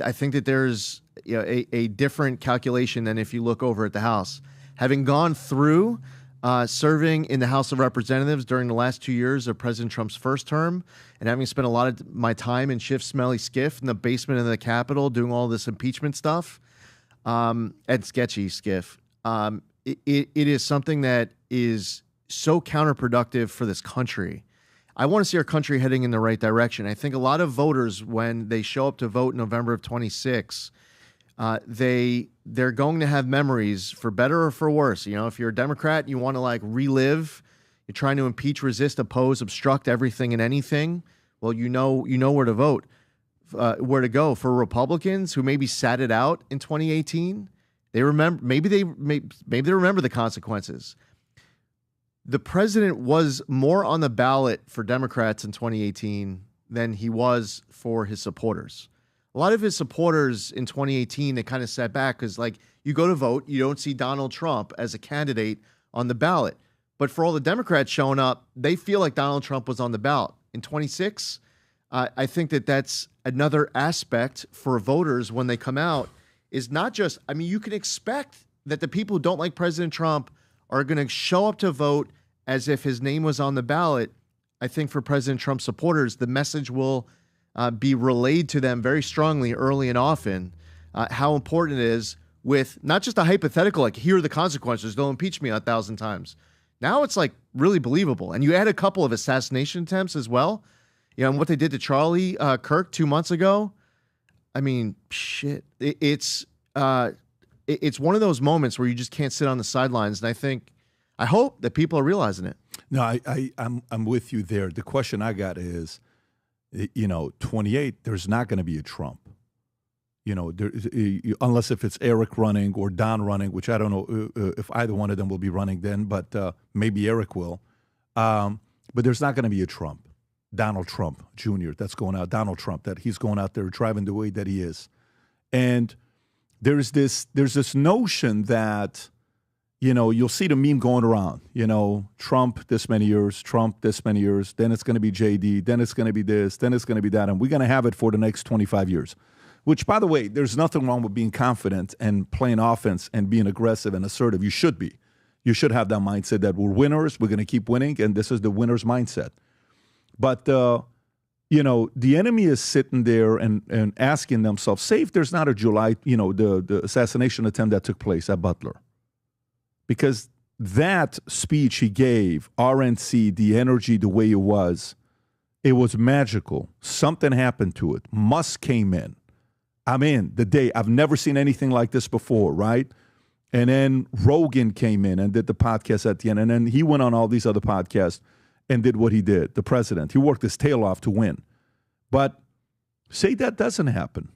I think that there's, you know, a different calculation than if you look over at the House. Having gone through serving in the House of Representatives during the last 2 years of President Trump's first term, and having spent a lot of my time in Schiff Smelly Skiff in the basement of the Capitol doing all this impeachment stuff, and sketchy Skiff, it is something that is so counterproductive for this country. I want to see our country heading in the right direction. I think a lot of voters, when they show up to vote in November of 26, they're going to have memories, for better or for worse. You know, if you're a Democrat, you want to like relive, you're trying to impeach, resist, oppose, obstruct everything and anything. Well, you know where to vote, where to go. For Republicans who maybe sat it out in 2018, they remember, maybe they remember the consequences. The president was more on the ballot for Democrats in 2018 than he was for his supporters. A lot of his supporters in 2018, they kind of sat back because, like, you go to vote, you don't see Donald Trump as a candidate on the ballot. But for all the Democrats showing up, they feel like Donald Trump was on the ballot. In 26, I think that that's another aspect for voters when they come out, is not just, I mean, you can expect that the people who don't like President Trump are going to show up to vote as if his name was on the ballot. I think for President Trump supporters, the message will be relayed to them very strongly, early and often, how important it is, with not just a hypothetical, like, here are the consequences, don't impeach me 1,000 times. Now it's like really believable. And you add a couple of assassination attempts as well. You know, and what they did to Charlie Kirk 2 months ago. I mean, shit. It's one of those moments where you just can't sit on the sidelines. And I hope that people are realizing it. No, I'm with you there. The question I got is, you know, 28, there's not going to be a Trump. You know, unless if it's Eric running or Don running, which I don't know if either one of them will be running then, but maybe Eric will. But there's not going to be a Trump, Donald Trump Jr. that's going out, Donald Trump, that he's going out there driving the way that he is. And there's this notion that, you'll see the meme going around, Trump this many years, Trump this many years, then it's going to be JD, then it's going to be this, then it's going to be that, and we're going to have it for the next 25 years. Which, by the way, there's nothing wrong with being confident and playing offense and being aggressive and assertive. You should be. You should have that mindset that we're winners, we're going to keep winning, and this is the winner's mindset. But, the enemy is sitting there and asking themselves, say if there's not a July, the assassination attempt that took place at Butler. Because that speech he gave, RNC, the energy, the way it was magical. Something happened to it. Musk came in. I'm in the day. I've never seen anything like this before, right? And then Rogan came in and did the podcast at the end. And then he went on all these other podcasts and did what he did, the president. He worked his tail off to win. But say that doesn't happen.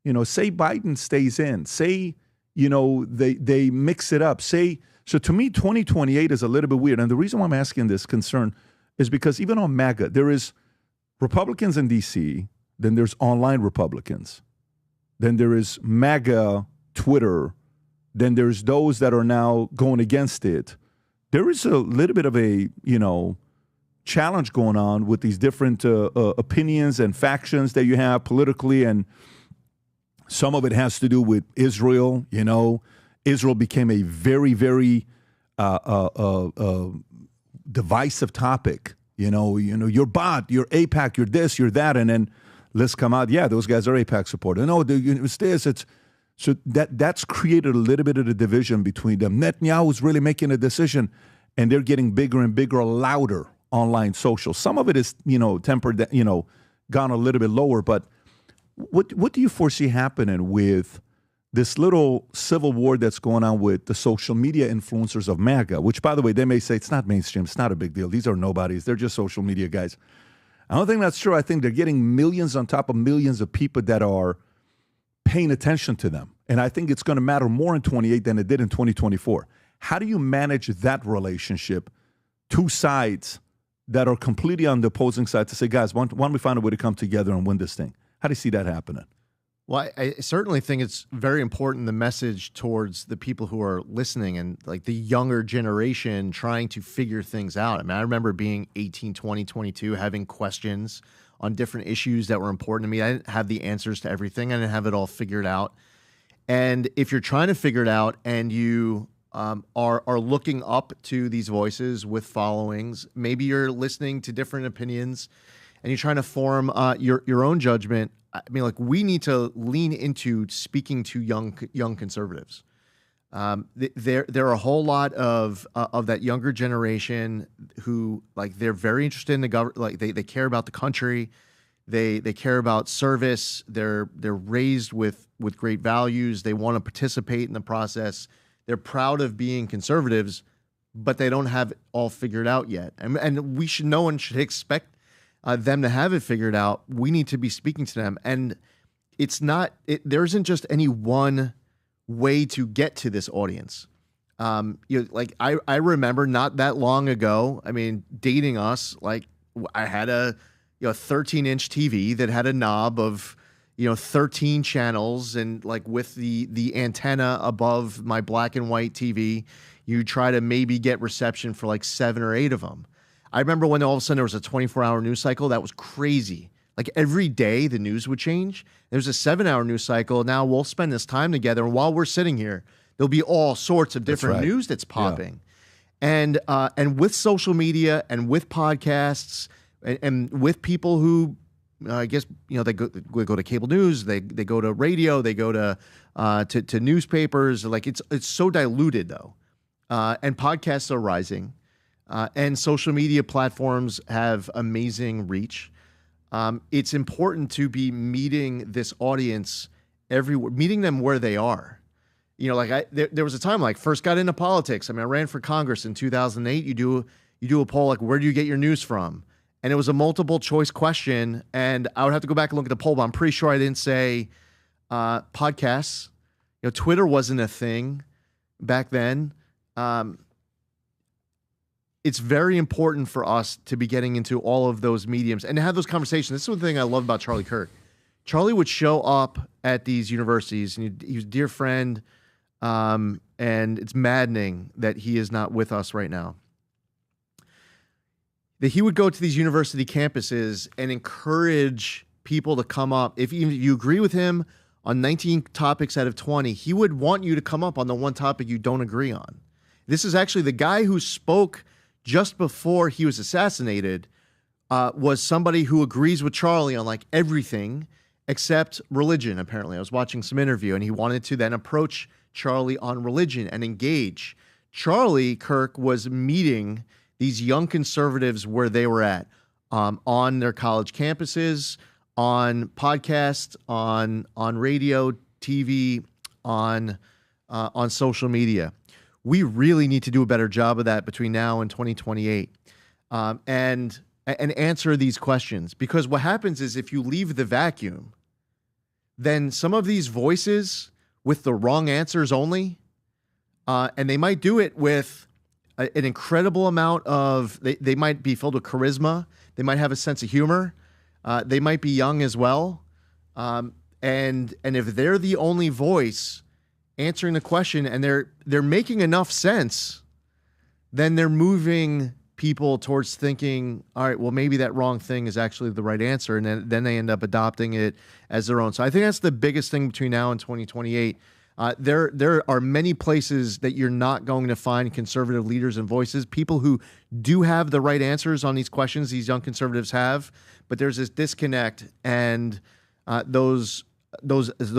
Say Biden stays in. Say, they mix it up. So to me, 2028 is a little bit weird. And the reason why I'm asking this concern is because even on MAGA, there is Republicans in D.C., then there's online Republicans. Then there is MAGA Twitter. Then there's those that are now going against it. There is a little bit of a, challenge going on with these different opinions and factions that you have politically. And some of it has to do with Israel. Israel became a very, very divisive topic. You're bot, you're AIPAC, you're this, you're that. And then lists come out, yeah, those guys are AIPAC supporters. No, it's this, it's... So that's created a little bit of the division between them. Netanyahu's really making a decision, and they're getting bigger and bigger, louder online social. Some of it is, tempered, gone a little bit lower. But what do you foresee happening with this little civil war that's going on with the social media influencers of MAGA, which, by the way, they may say it's not mainstream, it's not a big deal. These are nobodies. They're just social media guys. I don't think that's true. I think they're getting millions on top of millions of people that are paying attention to them. And I think it's going to matter more in 28 than it did in 2024. How do you manage that relationship? Two sides that are completely on the opposing side to say, guys, why don't we find a way to come together and win this thing? How do you see that happening? Well, I certainly think it's very important, the message towards the people who are listening and like the younger generation trying to figure things out. I mean, I remember being 18, 20, 22, having questions on different issues that were important to me. I didn't have the answers to everything. I didn't have it all figured out. And if you're trying to figure it out and you are looking up to these voices with followings, maybe you're listening to different opinions and you're trying to form your own judgment. I mean, like, we need to lean into speaking to young conservatives. There are a whole lot of that younger generation who, like, they're very interested in the government. Like, they care about the country, they care about service. They're raised with great values. They want to participate in the process. They're proud of being conservatives, but they don't have it all figured out yet. And no one should expect them to have it figured out. We need to be speaking to them. And there isn't just any one way to get to this audience. I remember not that long ago, I mean, dating us, like, I had a 13-inch TV that had a knob of 13 channels, and like with the antenna above my black and white TV, you try to maybe get reception for like 7 or 8 of them. I remember when all of a sudden there was a 24-hour news cycle. That was crazy. Like, every day the news would change. There's a 7-hour news cycle. Now we'll spend this time together, and while we're sitting here, there'll be all sorts of different news that's popping. Yeah. And with social media and with podcasts and with people who, I guess, they go to cable news, they go to radio, they go to newspapers. Like, it's so diluted though, and podcasts are rising, and social media platforms have amazing reach. It's important to be meeting this audience everywhere, meeting them where they are. There was a time, like, first got into politics. I mean, I ran for Congress in 2008. You do a poll, like, where do you get your news from? And it was a multiple choice question, and I would have to go back and look at the poll, but I'm pretty sure I didn't say podcasts. Twitter wasn't a thing back then. It's very important for us to be getting into all of those mediums and to have those conversations. This is one thing I love about Charlie Kirk. Charlie would show up at these universities, and he was a dear friend. And it's maddening that he is not with us right now. That he would go to these university campuses and encourage people to come up. If you agree with him on 19 topics out of 20, he would want you to come up on the one topic you don't agree on. This is actually the guy who spoke just before he was assassinated, was somebody who agrees with Charlie on like everything except religion, apparently. I was watching some interview, and he wanted to then approach Charlie on religion and engage. Charlie Kirk was meeting these young conservatives where they were at, on their college campuses, on podcasts, on radio, TV, on social media. We really need to do a better job of that between now and 2028, and answer these questions. Because what happens is if you leave the vacuum, then some of these voices with the wrong answers only, and they might do it with an incredible amount of, they might be filled with charisma, they might have a sense of humor, they might be young as well, and if they're the only voice answering the question and they're making enough sense, then they're moving people towards thinking, all right, well, maybe that wrong thing is actually the right answer, and then they end up adopting it as their own. So I think that's the biggest thing between now and 2028. There are many places that you're not going to find conservative leaders and voices, people who do have the right answers on these questions these young conservatives have, but there's this disconnect, and those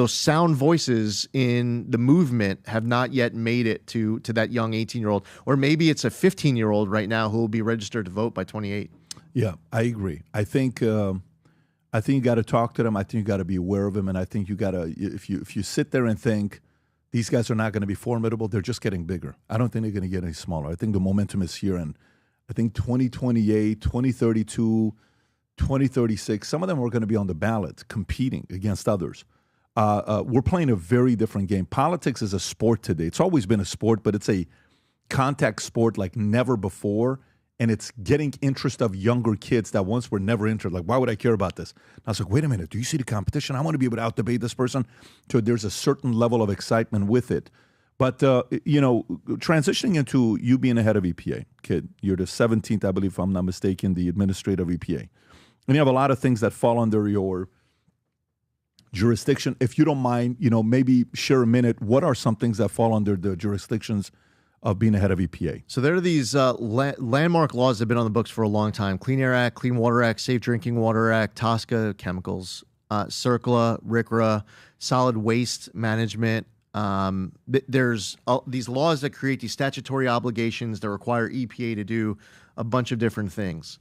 sound voices in the movement have not yet made it to that young 18-year-old, or maybe it's a 15-year-old right now who will be registered to vote by 28. Yeah, I agree. I think you got to talk to them. I think you got to be aware of them, and I think you got to, if you sit there and think these guys are not going to be formidable, they're just getting bigger. I don't think they're going to get any smaller. I think the momentum is here, and I think 2028, 2032, 2036, some of them are going to be on the ballot competing against others. We're playing a very different game. Politics is a sport today. It's always been a sport, but it's a contact sport like never before, and it's getting interest of younger kids that once were never interested. Like, why would I care about this? And I was like, wait a minute, do you see the competition? I want to be able to out-debate this person. So there's a certain level of excitement with it. But, transitioning into you being the head of EPA, kid, you're the 17th, I believe, if I'm not mistaken, the administrator of EPA. And you have a lot of things that fall under your jurisdiction. If you don't mind, maybe share a minute. What are some things that fall under the jurisdictions of being the head of EPA? So there are these landmark laws that have been on the books for a long time. Clean Air Act, Clean Water Act, Safe Drinking Water Act, TSCA, chemicals, CERCLA, RCRA, solid waste management. There's these laws that create these statutory obligations that require EPA to do a bunch of different things.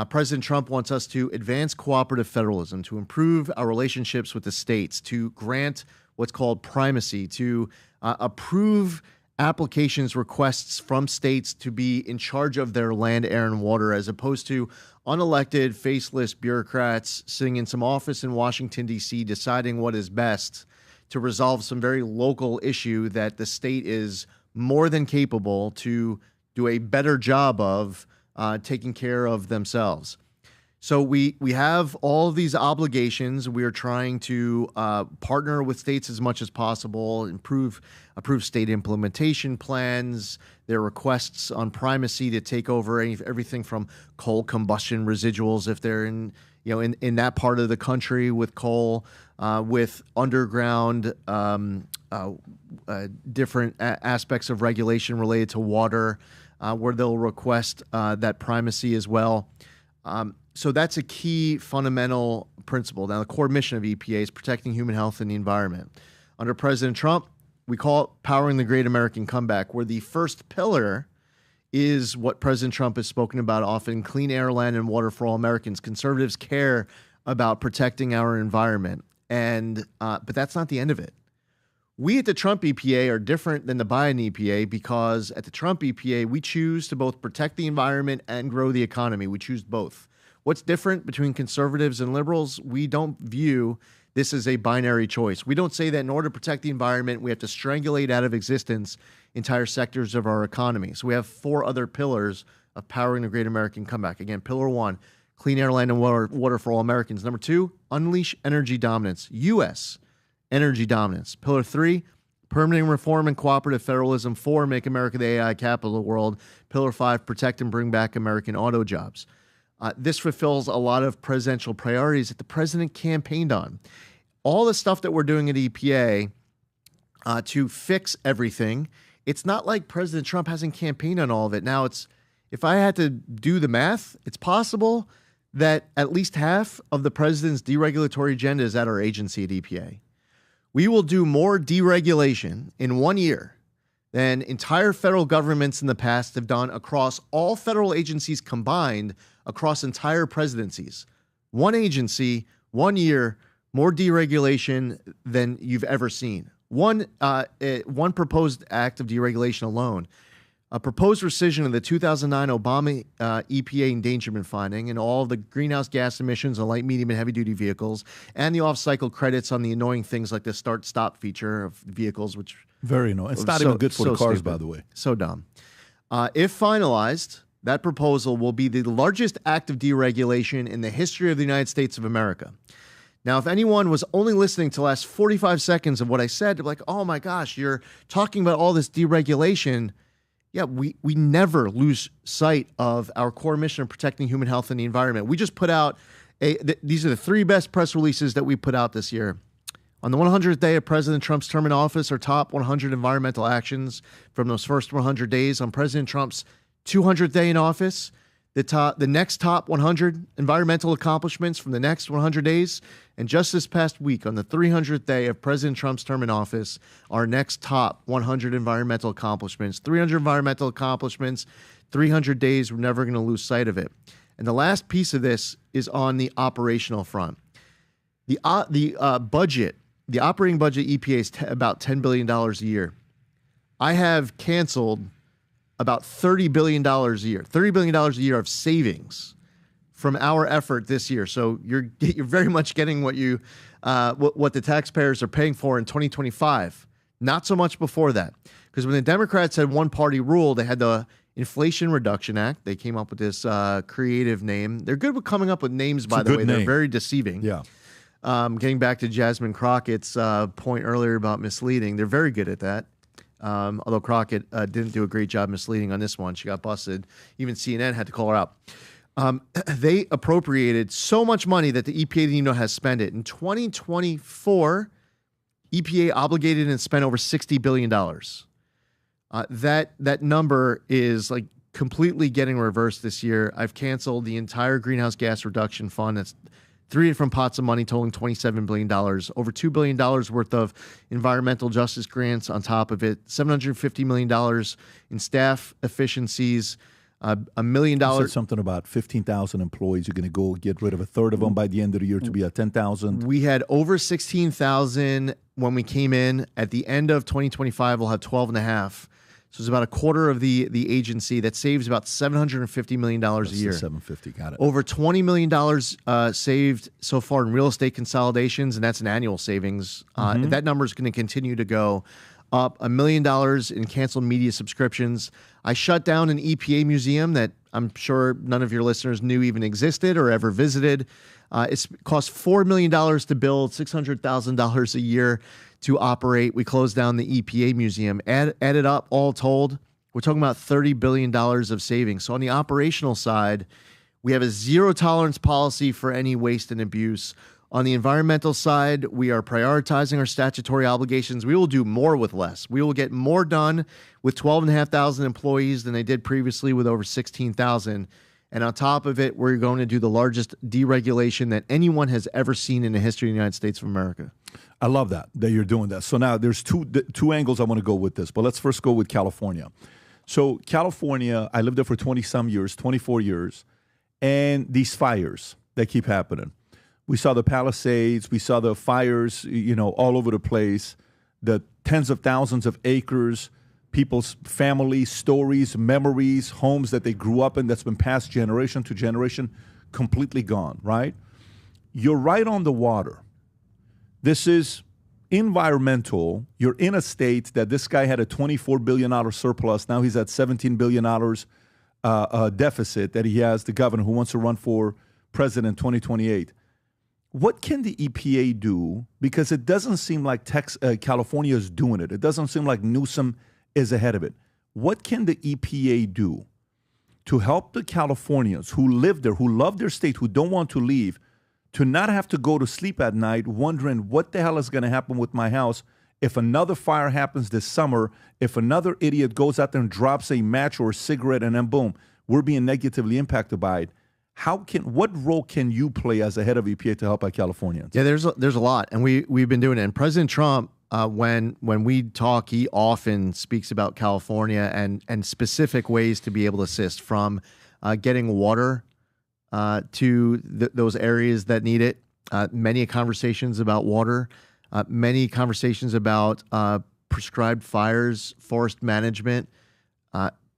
President Trump wants us to advance cooperative federalism, to improve our relationships with the states, to grant what's called primacy, to approve applications, requests from states to be in charge of their land, air, and water, as opposed to unelected, faceless bureaucrats sitting in some office in Washington, D.C., deciding what is best to resolve some very local issue that the state is more than capable to do a better job of taking care of themselves. So we have all of these obligations. We are trying to partner with states as much as possible, approve state implementation plans, their requests on primacy to take over everything from coal combustion residuals if they're in that part of the country with coal, with underground different aspects of regulation related to water, where they'll request that primacy as well. So that's a key fundamental principle. Now, the core mission of EPA is protecting human health and the environment. Under President Trump, we call it powering the great American comeback, where the first pillar is what President Trump has spoken about often: clean air, land, and water for all Americans. Conservatives care about protecting our environment, but that's not the end of it. We at the Trump EPA are different than the Biden EPA because at the Trump EPA, we choose to both protect the environment and grow the economy. We choose both. What's different between conservatives and liberals? We don't view this as a binary choice. We don't say that in order to protect the environment, we have to strangulate out of existence entire sectors of our economy. So we have four other pillars of powering the great American comeback. Again, pillar one, clean air, land, and water for all Americans. Number two, unleash energy dominance, U.S. energy dominance. Pillar three, Permitting reform and cooperative federalism. 4, make America the AI capital of the world. Pillar 5, protect and bring back American auto jobs. This fulfills a lot of presidential priorities that the president campaigned on. All the stuff that we're doing at EPA to fix everything, it's not like President Trump hasn't campaigned on all of it. Now, if I had to do the math, it's possible that at least half of the president's deregulatory agenda is at our agency at EPA. We will do more deregulation in 1 year than entire federal governments in the past have done across all federal agencies combined across entire presidencies. One agency, 1 year, more deregulation than you've ever seen. One proposed act of deregulation alone, a proposed rescission of the 2009 Obama EPA endangerment finding and all of the greenhouse gas emissions on light, medium, and heavy-duty vehicles, and the off-cycle credits on the annoying things like the start-stop feature of vehicles, which very annoying. It's not even good for the cars, stupid. by the way. So dumb. If finalized, that proposal will be the largest act of deregulation in the history of the United States of America. Now, if anyone was only listening to the last 45 seconds of what I said, they're like, oh my gosh, you're talking about all this deregulation. Yeah, we never lose sight of our core mission of protecting human health and the environment. We just put out, these are the 3 best press releases that we put out this year. On the 100th day of President Trump's term in office, our top 100 environmental actions from those first 100 days. On President Trump's 200th day in office, the next top 100 environmental accomplishments from the next 100 days. And just this past week, on the 300th day of President Trump's term in office, our next top 100 environmental accomplishments. 300 environmental accomplishments, 300 days, we're never going to lose sight of it. And the last piece of this is on the operational front. The budget, the operating budget EPA is about $10 billion a year. I have canceled about $30 billion a year, $30 billion a year of savings from our effort this year. So you're very much getting what the taxpayers are paying for in 2025. Not so much before that, because when the Democrats had one-party rule, they had the Inflation Reduction Act. They came up with this creative name. They're good with coming up with names, by the way. They're very deceiving. Yeah. Getting back to Jasmine Crockett's point earlier about misleading, they're very good at that. Although Crockett didn't do a great job misleading on this one. She got busted. Even CNN had to call her out. They appropriated so much money that the EPA didn't even know how to spend it. In 2024, EPA obligated and spent over $60 billion. That number is like completely getting reversed this year. I've canceled the entire greenhouse gas reduction fund. That's 3 different pots of money totaling $27 billion, over $2 billion worth of environmental justice grants on top of it, $750 million in staff efficiencies, $1 million. You said something about 15,000 employees. You're going to go get rid of a third of them by the end of the year to be at 10,000. We had over 16,000 when we came in. At the end of 2025, we'll have 12.5. So it's about a quarter of the agency. That saves about $750 million a year. $750, got it. Over $20 million saved so far in real estate consolidations, and that's an annual savings. That number is going to continue to go up. $1 million in canceled media subscriptions. I shut down an EPA museum that I'm sure none of your listeners knew even existed or ever visited. It cost $4 million to build, $600,000 a year to operate. We closed down the EPA museum. Added up, all told, we're talking about $30 billion of savings. So on the operational side, we have a zero tolerance policy for any waste and abuse. On the environmental side, we are prioritizing our statutory obligations. We will do more with less. We will get more done with 12,500 employees than they did previously with over 16,000. And on top of it, we're going to do the largest deregulation that anyone has ever seen in the history of the United States of America. I love that you're doing that. So now there's two angles I want to go with this, but let's first go with California. So California, I lived there for 20-some years, 24 years, and these fires that keep happening. We saw the Palisades, we saw the fires, all over the place, the tens of thousands of acres, people's families, stories, memories, homes that they grew up in that's been passed generation to generation, completely gone, right? You're right on the water. This is environmental. You're in a state that this guy had a $24 billion surplus. Now he's at $17 billion deficit that he has, the governor who wants to run for president in 2028. what can the EPA do? Because it doesn't seem like California is doing it. It doesn't seem like Newsom is ahead of it. What can the EPA do to help the Californians who live there, who love their state, who don't want to leave, to not have to go to sleep at night wondering what the hell is going to happen with my house if another fire happens this summer, if another idiot goes out there and drops a match or a cigarette, and then boom, we're being negatively impacted by it. What role can you play as a head of EPA to help out Californians? Yeah, there's a lot, and we've been doing it. And President Trump, when we talk, he often speaks about California and specific ways to be able to assist, from getting water to those areas that need it. Many conversations about water, many conversations about prescribed fires, forest management,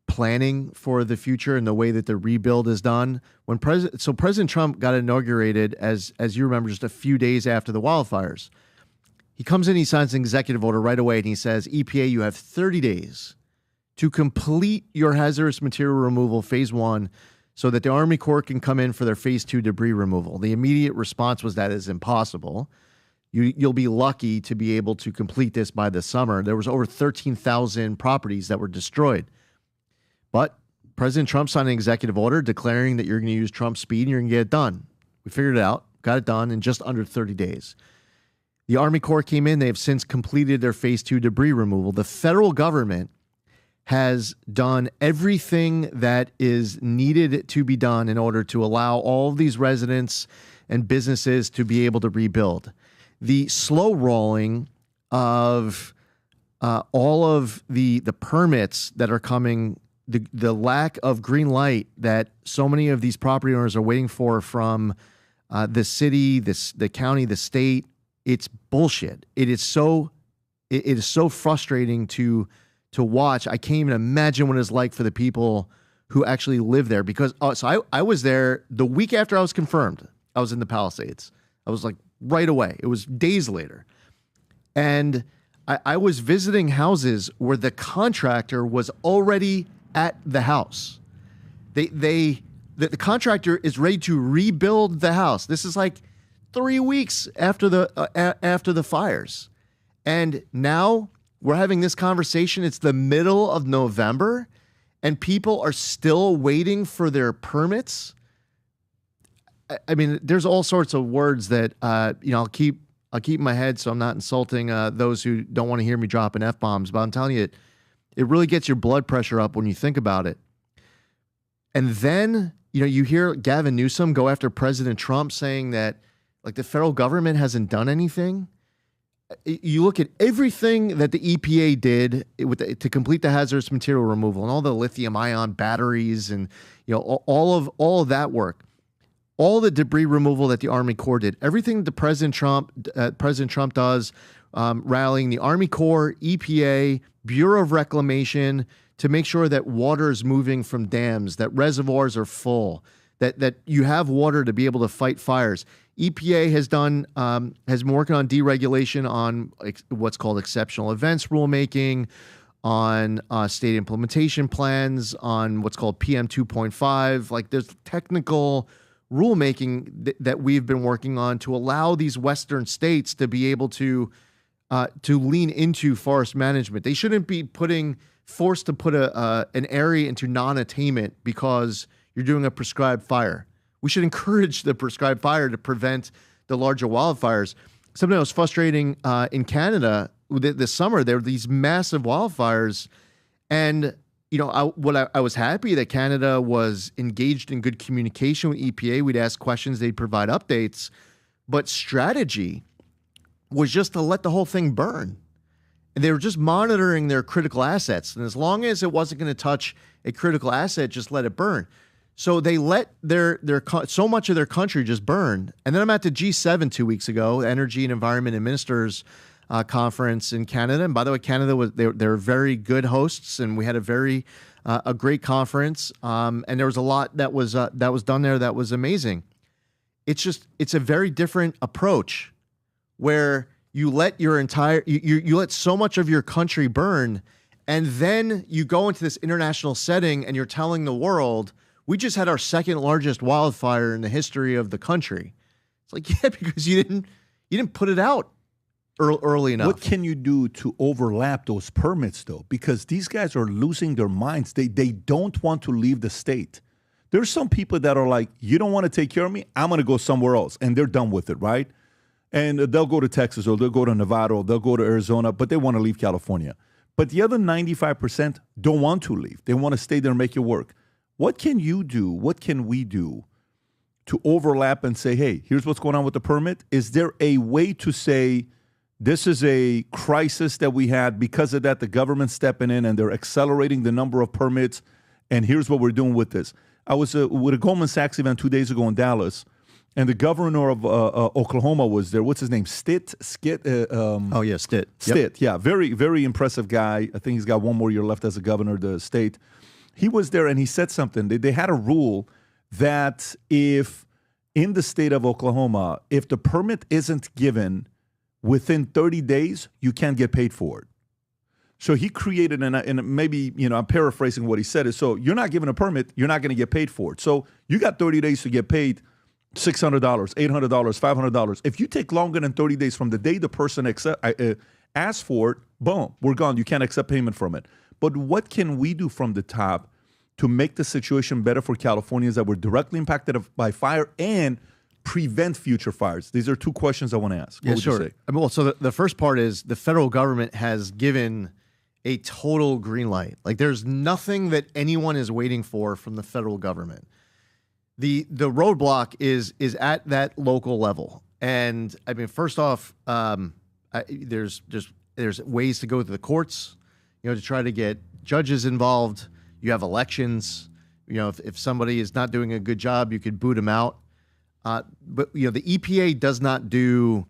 planning for the future and the way that the rebuild is done. So President Trump got inaugurated, as you remember, just a few days after the wildfires. He comes in, he signs an executive order right away, and he says, EPA, you have 30 days to complete your hazardous material removal phase 1 so that the Army Corps can come in for their phase 2 debris removal. The immediate response was that is impossible. You'll be lucky to be able to complete this by the summer. There was over 13,000 properties that were destroyed. But President Trump signed an executive order declaring that you're going to use Trump's speed and you're going to get it done. We figured it out, got it done in just under 30 days. The Army Corps came in. They have since completed their phase 2 debris removal. The federal government has done everything that is needed to be done in order to allow all of these residents and businesses to be able to rebuild. The slow rolling of all of the permits that are coming, the lack of green light that so many of these property owners are waiting for from the city, the county, the state, it's bullshit. It is so frustrating to watch. I can't even imagine what it's like for the people who actually live there, because I was there the week after I was confirmed. I was in the Palisades. I was like right away. It was days later. And I was visiting houses where the contractor was already at the house. The contractor is ready to rebuild the house. This is like 3 weeks after the fires. And now we're having this conversation. It's the middle of November and people are still waiting for their permits. I mean, there's all sorts of words that I'll keep in my head so I'm not insulting those who don't want to hear me dropping F-bombs. But I'm telling you, it really gets your blood pressure up when you think about it. And then, you hear Gavin Newsom go after President Trump saying that, like, the federal government hasn't done anything. You look at everything that the EPA did to complete the hazardous material removal and all the lithium-ion batteries and all of that work. All the debris removal that the Army Corps did, everything that President Trump does, rallying the Army Corps, EPA, Bureau of Reclamation to make sure that water is moving from dams, that reservoirs are full, that you have water to be able to fight fires. EPA has been working on deregulation, on what's called exceptional events rulemaking, on state implementation plans, on what's called PM 2.5. Like, there's technical rulemaking that we've been working on to allow these Western states to be able to lean into forest management. They shouldn't be forced to put an area into non-attainment because you're doing a prescribed fire. We should encourage the prescribed fire to prevent the larger wildfires. Something that was frustrating in Canada this summer, there were these massive wildfires, and I was happy that Canada was engaged in good communication with EPA. We'd ask questions, they'd provide updates, but strategy was just to let the whole thing burn. And they were just monitoring their critical assets. And as long as it wasn't going to touch a critical asset, just let it burn. So they let so much of their country just burn. And then I'm at the G7 2 weeks ago, Energy and Environment and Ministers conference in Canada. And by the way, Canada they're very good hosts, and we had a great conference. And there was a lot that was done there that was amazing. It's a very different approach where you let you let so much of your country burn, and then you go into this international setting and you're telling the world, we just had our second largest wildfire in the history of the country. It's like, yeah, because you didn't put it out early enough. What can you do to overlap those permits, though? Because these guys are losing their minds. They don't want to leave the state. There's some people that are like, you don't want to take care of me? I'm going to go somewhere else. And they're done with it, right? And they'll go to Texas or they'll go to Nevada or they'll go to Arizona, but they want to leave California. But the other 95% don't want to leave. They want to stay there and make it work. What can you do? What can we do to overlap and say, hey, here's what's going on with the permit? Is there a way to say, this is a crisis that we had. Because of that, the government's stepping in and they're accelerating the number of permits. And here's what we're doing with this. I was with a Goldman Sachs event 2 days ago in Dallas, and the governor of Oklahoma was there. What's his name? Stitt? Stitt. Stitt, Yep. yeah. Very, very impressive guy. I think he's got one more year left as a governor of the state. He was there, and he said something. They had a rule that if in the state of Oklahoma, if the permit isn't given within 30 days, you can't get paid for it. So he created, and maybe, I'm paraphrasing what he said, is so you're not given a permit, you're not going to get paid for it. So you got 30 days to get paid $600, $800, $500. If you take longer than 30 days from the day the person asked for it, boom, we're gone. You can't accept payment from it. But what can we do from the top to make the situation better for Californians that were directly impacted by fire and prevent future fires? These are two questions I want to ask. What would you say? Well, so the first part is the federal government has given a total green light. Like, there's nothing that anyone is waiting for from the federal government. The roadblock is at that local level. And I mean, first off, there's ways to go to the courts, to try to get judges involved. You have elections. If somebody is not doing a good job, you could boot them out. But the EPA does not do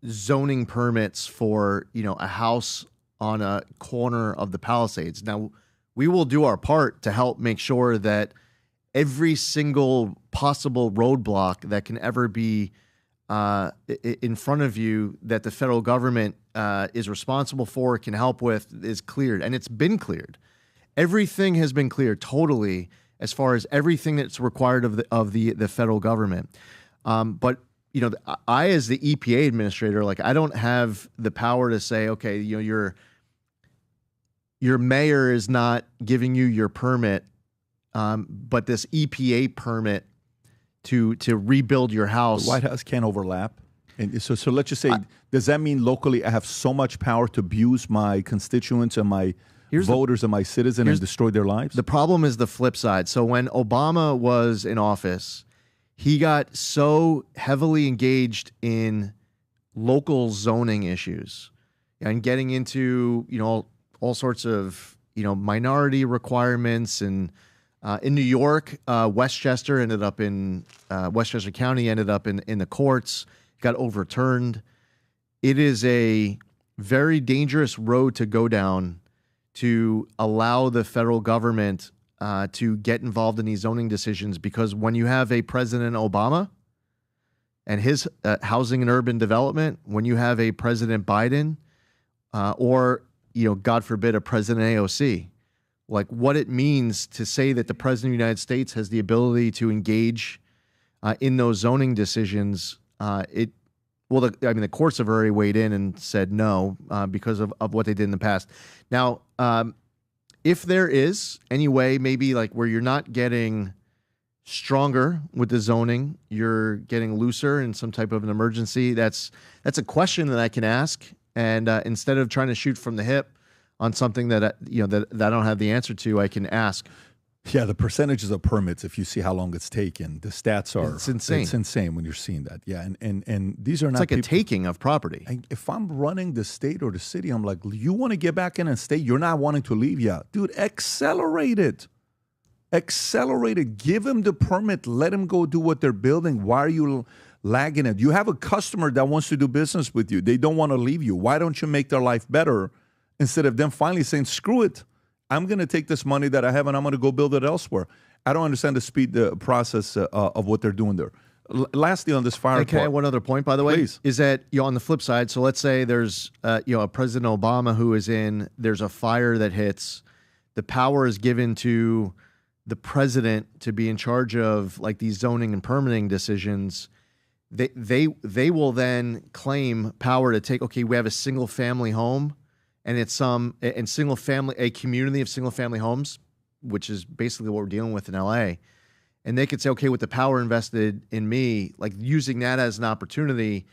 zoning permits for a house on a corner of the Palisades. Now, we will do our part to help make sure that every single possible roadblock that can ever be in front of you that the federal government is responsible for, can help with, is cleared. And it's been cleared. Everything has been cleared totally, as far as everything that's required of the federal government. But I, as the EPA administrator, I don't have the power to say, okay, your mayor is not giving you your permit, but this EPA permit to rebuild your house. The White House can't overlap. And so let's just say, does that mean locally I have so much power to abuse my constituents and my voters and my citizens and destroy their lives? The problem is the flip side. So when Obama was in office, he got so heavily engaged in local zoning issues and getting into, all sorts of, minority requirements. And in New York, Westchester County ended up in the courts, got overturned. It is a very dangerous road to go down to allow the federal government to get involved in these zoning decisions, because when you have a President Obama and his housing and urban development, when you have a President Biden or, God forbid, a President AOC, what it means to say that the President of the United States has the ability to engage in those zoning decisions, the courts have already weighed in and said no because of what they did in the past. Now, if there is any way, maybe where you're not getting stronger with the zoning, you're getting looser in some type of an emergency, that's a question that I can ask. And instead of trying to shoot from the hip on something that I don't have the answer to, I can ask. Yeah, the percentages of permits, if you see how long it's taken, the stats are... It's insane. It's insane when you're seeing that. Yeah, and these are not... It's like a taking of property. If I'm running the state or the city, I'm like, you want to get back in and stay? You're not wanting to leave yet. Dude, accelerate it. Accelerate it. Give them the permit. Let them go do what they're building. Why are you lagging it? You have a customer that wants to do business with you. They don't want to leave you. Why don't you make their life better instead of them finally saying, screw it. I'm going to take this money that I have and I'm going to go build it elsewhere. I don't understand the process of what they're doing there. Lastly, on this fire, okay, one other point, by the way, please, is that on the flip side. So let's say there's a President Obama who is there's a fire that hits. The power is given to the president to be in charge of like these zoning and permitting decisions, they will then claim power to take, okay, we have a single family home and it's a community of single family homes, which is basically what we're dealing with in LA. And they could say, okay, with the power invested in me, like using that as an opportunity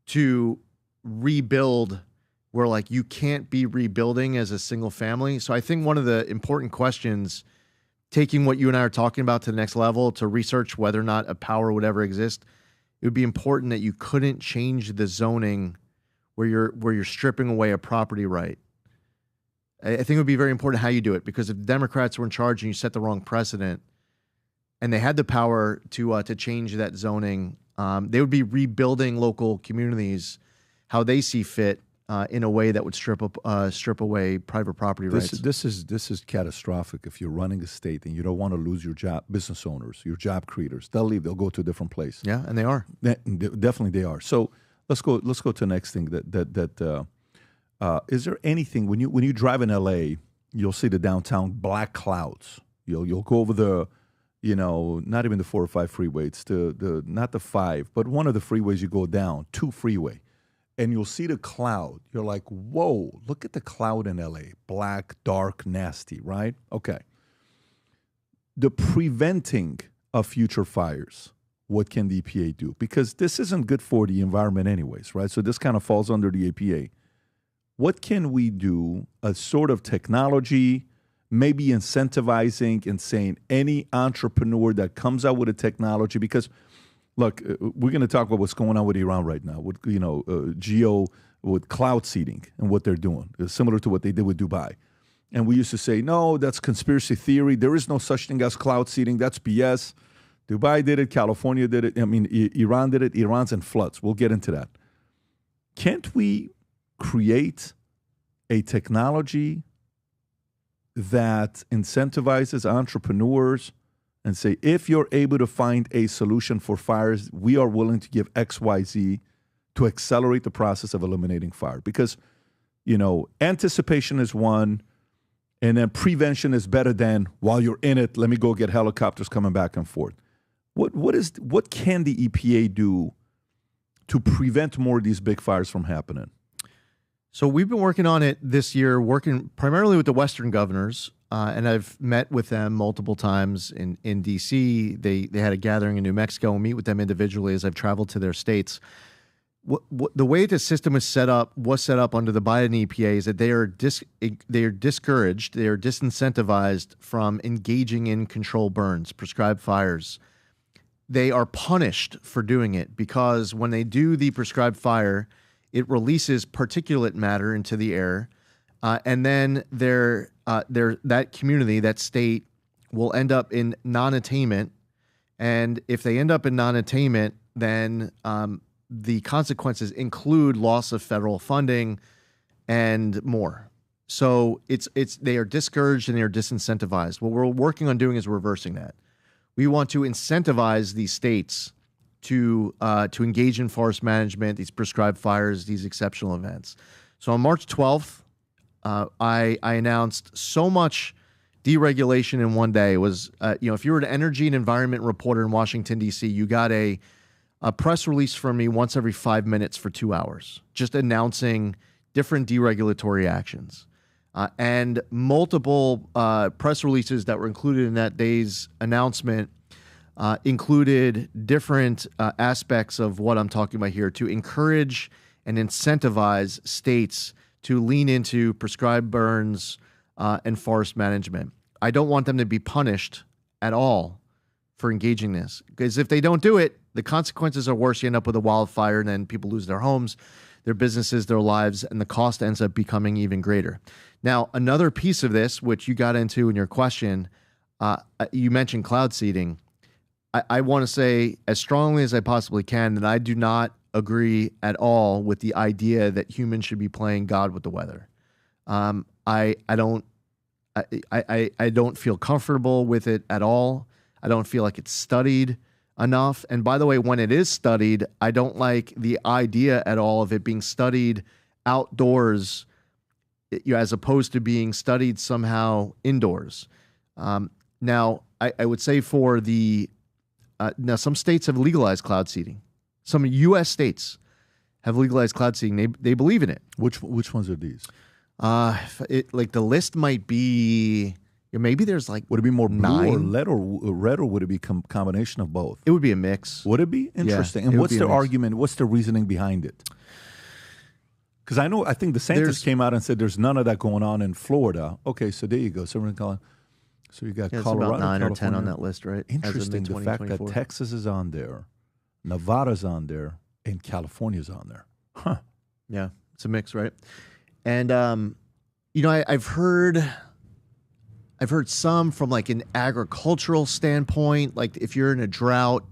to rebuild where like you can't be rebuilding as a single family. So I think one of the important questions, taking what you and I are talking about to the next level to research whether or not a power would ever exist, it would be important that you couldn't change the zoning where you're stripping away a property right. I think it would be very important how you do it, because if the Democrats were in charge and you set the wrong precedent and they had the power to change that zoning, they would be rebuilding local communities how they see fit in a way that would strip away private property rights. This is catastrophic if you're running a state and you don't want to lose your job, business owners, your job creators. They'll leave. They'll go to a different place. Yeah, and they are. Definitely they are. So let's go to the next thing. Is there anything when you drive in LA, you'll see the downtown black clouds. You'll go over the, not even the 4 or 5 freeway. It's not the 5, but one of the freeways you go down, 2 freeway. And you'll see the cloud. You're like, whoa, look at the cloud in LA. Black, dark, nasty, right? Okay. The preventing of future fires, what can the EPA do? Because this isn't good for the environment anyways, right? So this kind of falls under the EPA. What can we do? A sort of technology, maybe incentivizing and saying any entrepreneur that comes out with a technology, because look, we're going to talk about what's going on with Iran right now, with with cloud seeding and what they're doing. It's similar to what they did with Dubai. And we used to say, no, that's conspiracy theory. There is no such thing as cloud seeding. That's BS. Dubai did it. California did it. I mean, Iran did it. Iran's in floods. We'll get into that. Can't we create a technology that incentivizes entrepreneurs and say, if you're able to find a solution for fires, we are willing to give X, Y, Z to accelerate the process of eliminating fire? Because, anticipation is one, and then prevention is better than, while you're in it, let me go get helicopters coming back and forth. What can the EPA do to prevent more of these big fires from happening? So we've been working on it this year, working primarily with the Western governors. And I've met with them multiple times in D.C. They had a gathering in New Mexico. We'll meet with them individually as I've traveled to their states. The way the system was set up under the Biden EPA is that they are discouraged, they are disincentivized from engaging in controlled burns, prescribed fires. They are punished for doing it because when they do the prescribed fire, it releases particulate matter into the air, and then that community, that state, will end up in non-attainment. And if they end up in non-attainment, then the consequences include loss of federal funding and more. So they are discouraged and they are disincentivized. What we're working on doing is reversing that. We want to incentivize these states to engage in forest management, these prescribed fires, these exceptional events. So on March 12th, I announced so much deregulation in one day. It was, if you were an energy and environment reporter in Washington, D.C., you got a press release from me once every 5 minutes for 2 hours, just announcing different deregulatory actions. And multiple press releases that were included in that day's announcement included different aspects of what I'm talking about here to encourage and incentivize states to lean into prescribed burns and forest management. I don't want them to be punished at all for engaging this, because if they don't do it, the consequences are worse. You end up with a wildfire, and then people lose their homes, their businesses, their lives, and the cost ends up becoming even greater. Now, another piece of this, which you got into in your question, you mentioned cloud seeding. I want to say as strongly as I possibly can that I do not agree at all with the idea that humans should be playing God with the weather. I don't feel comfortable with it at all. I don't feel like it's studied enough. And by the way, when it is studied, I don't like the idea at all of it being studied outdoors, as opposed to being studied somehow indoors. Now, I would say for the now some states have legalized cloud seeding. Some U.S. states have legalized cloud seeding. They believe in it. Which ones are these? Like the list might be. Maybe there's like would it be more blue 9 or red or would it be combination of both? It would be a mix. Would it be interesting? Yeah, and what's the argument? What's the reasoning behind it? Because I think the DeSantis came out and said there's none of that going on in Florida. Okay, so there you go. So you got Colorado, about 9 California. or 10 on that list, right? Interesting. The fact that Texas is on there, Nevada's on there, and California's on there. Huh. Yeah, it's a mix, right? And I've heard some from like an agricultural standpoint, like if you're in a drought,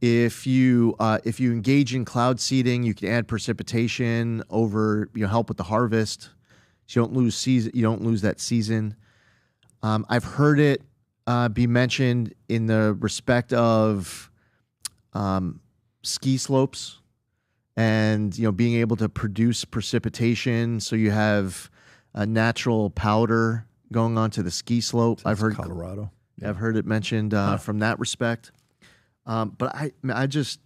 if you engage in cloud seeding, you can add precipitation over, help with the harvest, so you don't lose season. You don't lose that season. I've heard it be mentioned in the respect of ski slopes and being able to produce precipitation, so you have a natural powder going onto the ski slope. I've heard Colorado. Yeah. I've heard it mentioned from that respect. But I'm just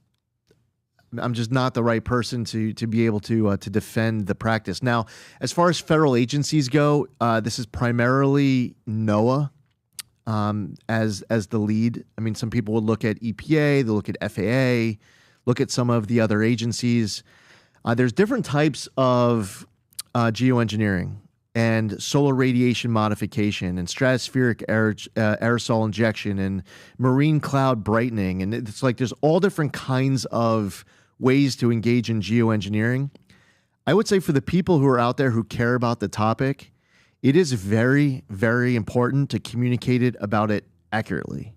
not the right person to be able to defend the practice. Now, as far as federal agencies go, this is primarily NOAA as the lead. I mean, some people would look at EPA, they look at FAA, look at some of the other agencies. There's different types of geoengineering and solar radiation modification and stratospheric aerosol injection and marine cloud brightening. And it's like there's all different kinds of ways to engage in geoengineering. I would say for the people who are out there who care about the topic, it is very, very important to communicate about it accurately.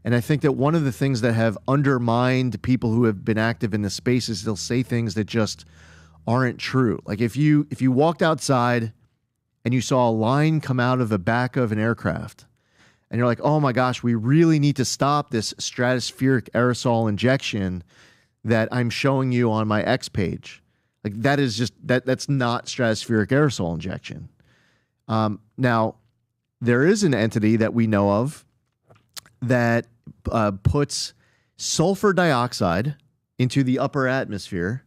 And I think that one of the things that have undermined people who have been active in this space is they'll say things that just aren't true. Like if you walked outside and you saw a line come out of the back of an aircraft, and you're like, oh my gosh, we really need to stop this stratospheric aerosol injection that I'm showing you on my X page. Like that is just, that's not stratospheric aerosol injection. Now, there is an entity that we know of that puts sulfur dioxide into the upper atmosphere,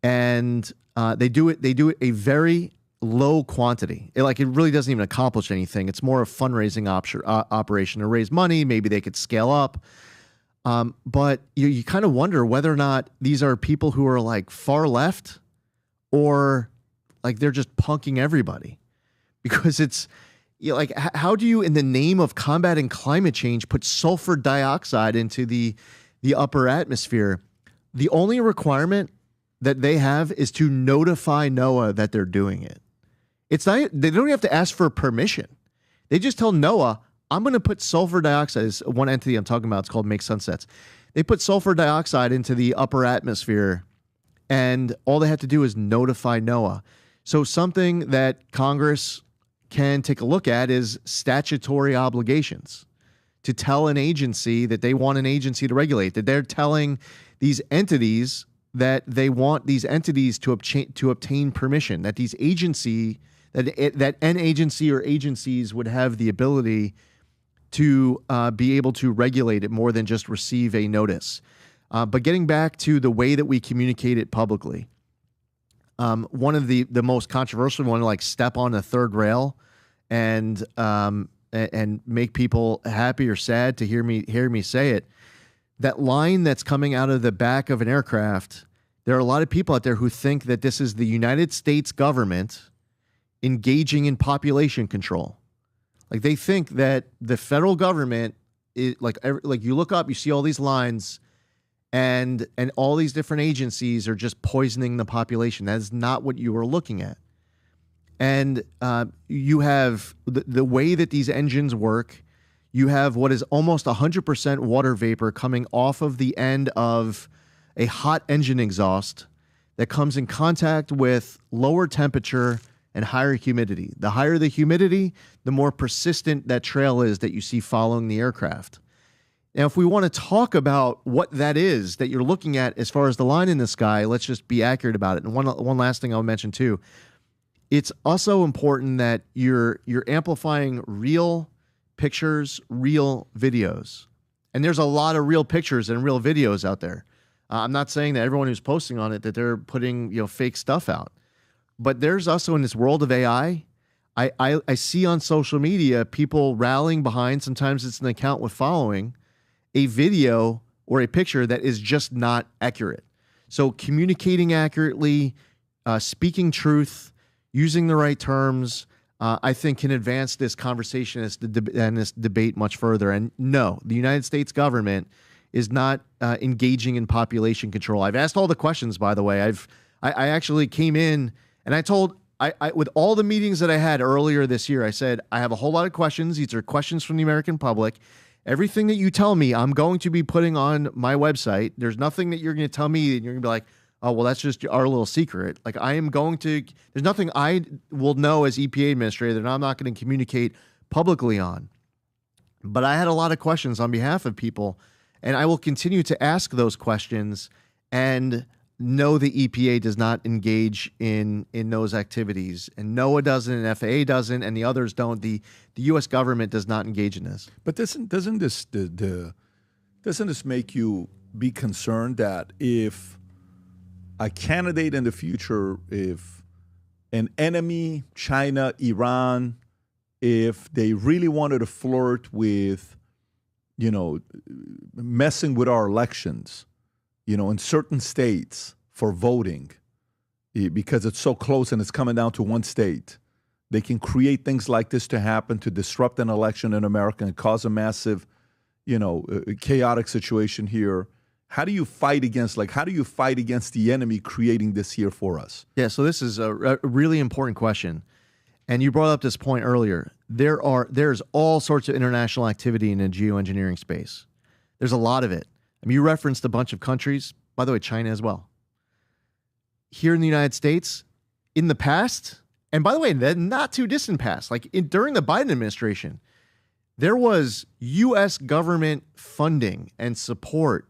and they do it a very low quantity. It really doesn't even accomplish anything. It's more a fundraising operation to raise money. Maybe they could scale up. But you kind of wonder whether or not these are people who are like far left or like they're just punking everybody, because it's like, how do you, in the name of combating climate change, put sulfur dioxide into the upper atmosphere? The only requirement that they have is to notify NOAA that they're doing it. It's not, they don't have to ask for permission. They just tell NOAA, I'm going to put sulfur dioxide. Is one entity I'm talking about. It's called Make Sunsets. They put sulfur dioxide into the upper atmosphere, and all they have to do is notify NOAA. So something that Congress can take a look at is statutory obligations to tell an agency that they want an agency to regulate, that they're telling these entities that they want these entities to obtain permission, that these that an agency or agencies would have the ability to be able to regulate it more than just receive a notice. But getting back to the way that we communicate it publicly, one of the most controversial one, like step on a third rail and make people happy or sad to hear me say it. That line that's coming out of the back of an aircraft, there are a lot of people out there who think that this is the United States government engaging in population control. Like they think that the federal government is like you look up, you see all these lines, and all these different agencies are just poisoning the population. That is not what you are looking at. And you have the way that these engines work. You have what is almost 100% water vapor coming off of the end of a hot engine exhaust that comes in contact with lower temperature and higher humidity. The higher the humidity, the more persistent that trail is that you see following the aircraft. Now, if we want to talk about what that is that you're looking at as far as the line in the sky, let's just be accurate about it. And one last thing I'll mention too, it's also important that you're amplifying real pictures, real videos. And there's a lot of real pictures and real videos out there. I'm not saying that everyone who's posting on it, that they're putting, fake stuff out. But there's also, in this world of AI, I see on social media people rallying behind, sometimes it's an account with following, a video or a picture that is just not accurate. So communicating accurately, speaking truth, using the right terms, I think can advance this conversation and this debate much further. And no, the United States government is not engaging in population control. I've asked all the questions, by the way. I actually came in and I told, with all the meetings that I had earlier this year, I said, I have a whole lot of questions. These are questions from the American public. Everything that you tell me, I'm going to be putting on my website. There's nothing that you're going to tell me and you're going to be like, oh, well, that's just our little secret. Like, there's nothing I will know as EPA administrator that I'm not going to communicate publicly on. But I had a lot of questions on behalf of people, and I will continue to ask those questions and know the EPA does not engage in those activities. And NOAA doesn't, and FAA doesn't, and the others don't. The U.S. government does not engage in this. But doesn't this make you be concerned that if a candidate in the future, if an enemy, China, Iran, if they really wanted to flirt with, messing with our elections, in certain states for voting, because it's so close and it's coming down to one state, they can create things like this to happen to disrupt an election in America and cause a massive, chaotic situation here. How do you fight against the enemy creating this here for us? Yeah, so this is a really important question. And you brought up this point earlier. There's all sorts of international activity in the geoengineering space. There's a lot of it. I mean, you referenced a bunch of countries, by the way, China as well. Here in the United States, in the past, and by the way, the not too distant past, during the Biden administration, there was U.S. government funding and support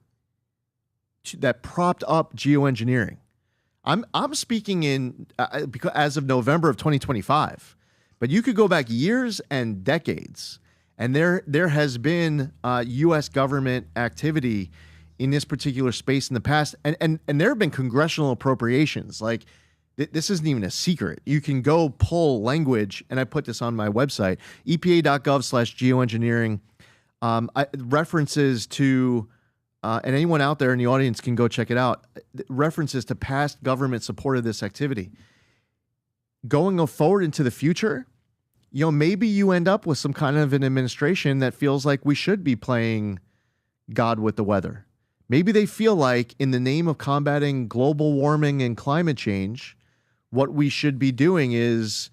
that propped up geoengineering. I'm speaking because as of November of 2025, but you could go back years and decades, and there has been U.S. government activity in this particular space in the past, and there have been congressional appropriations. Like, this isn't even a secret. You can go pull language, and I put this on my website, epa.gov/geoengineering, references to, and anyone out there in the audience can go check it out, references to past government support of this activity. Going forward into the future, maybe you end up with some kind of an administration that feels like we should be playing God with the weather. Maybe they feel like, in the name of combating global warming and climate change, what we should be doing is,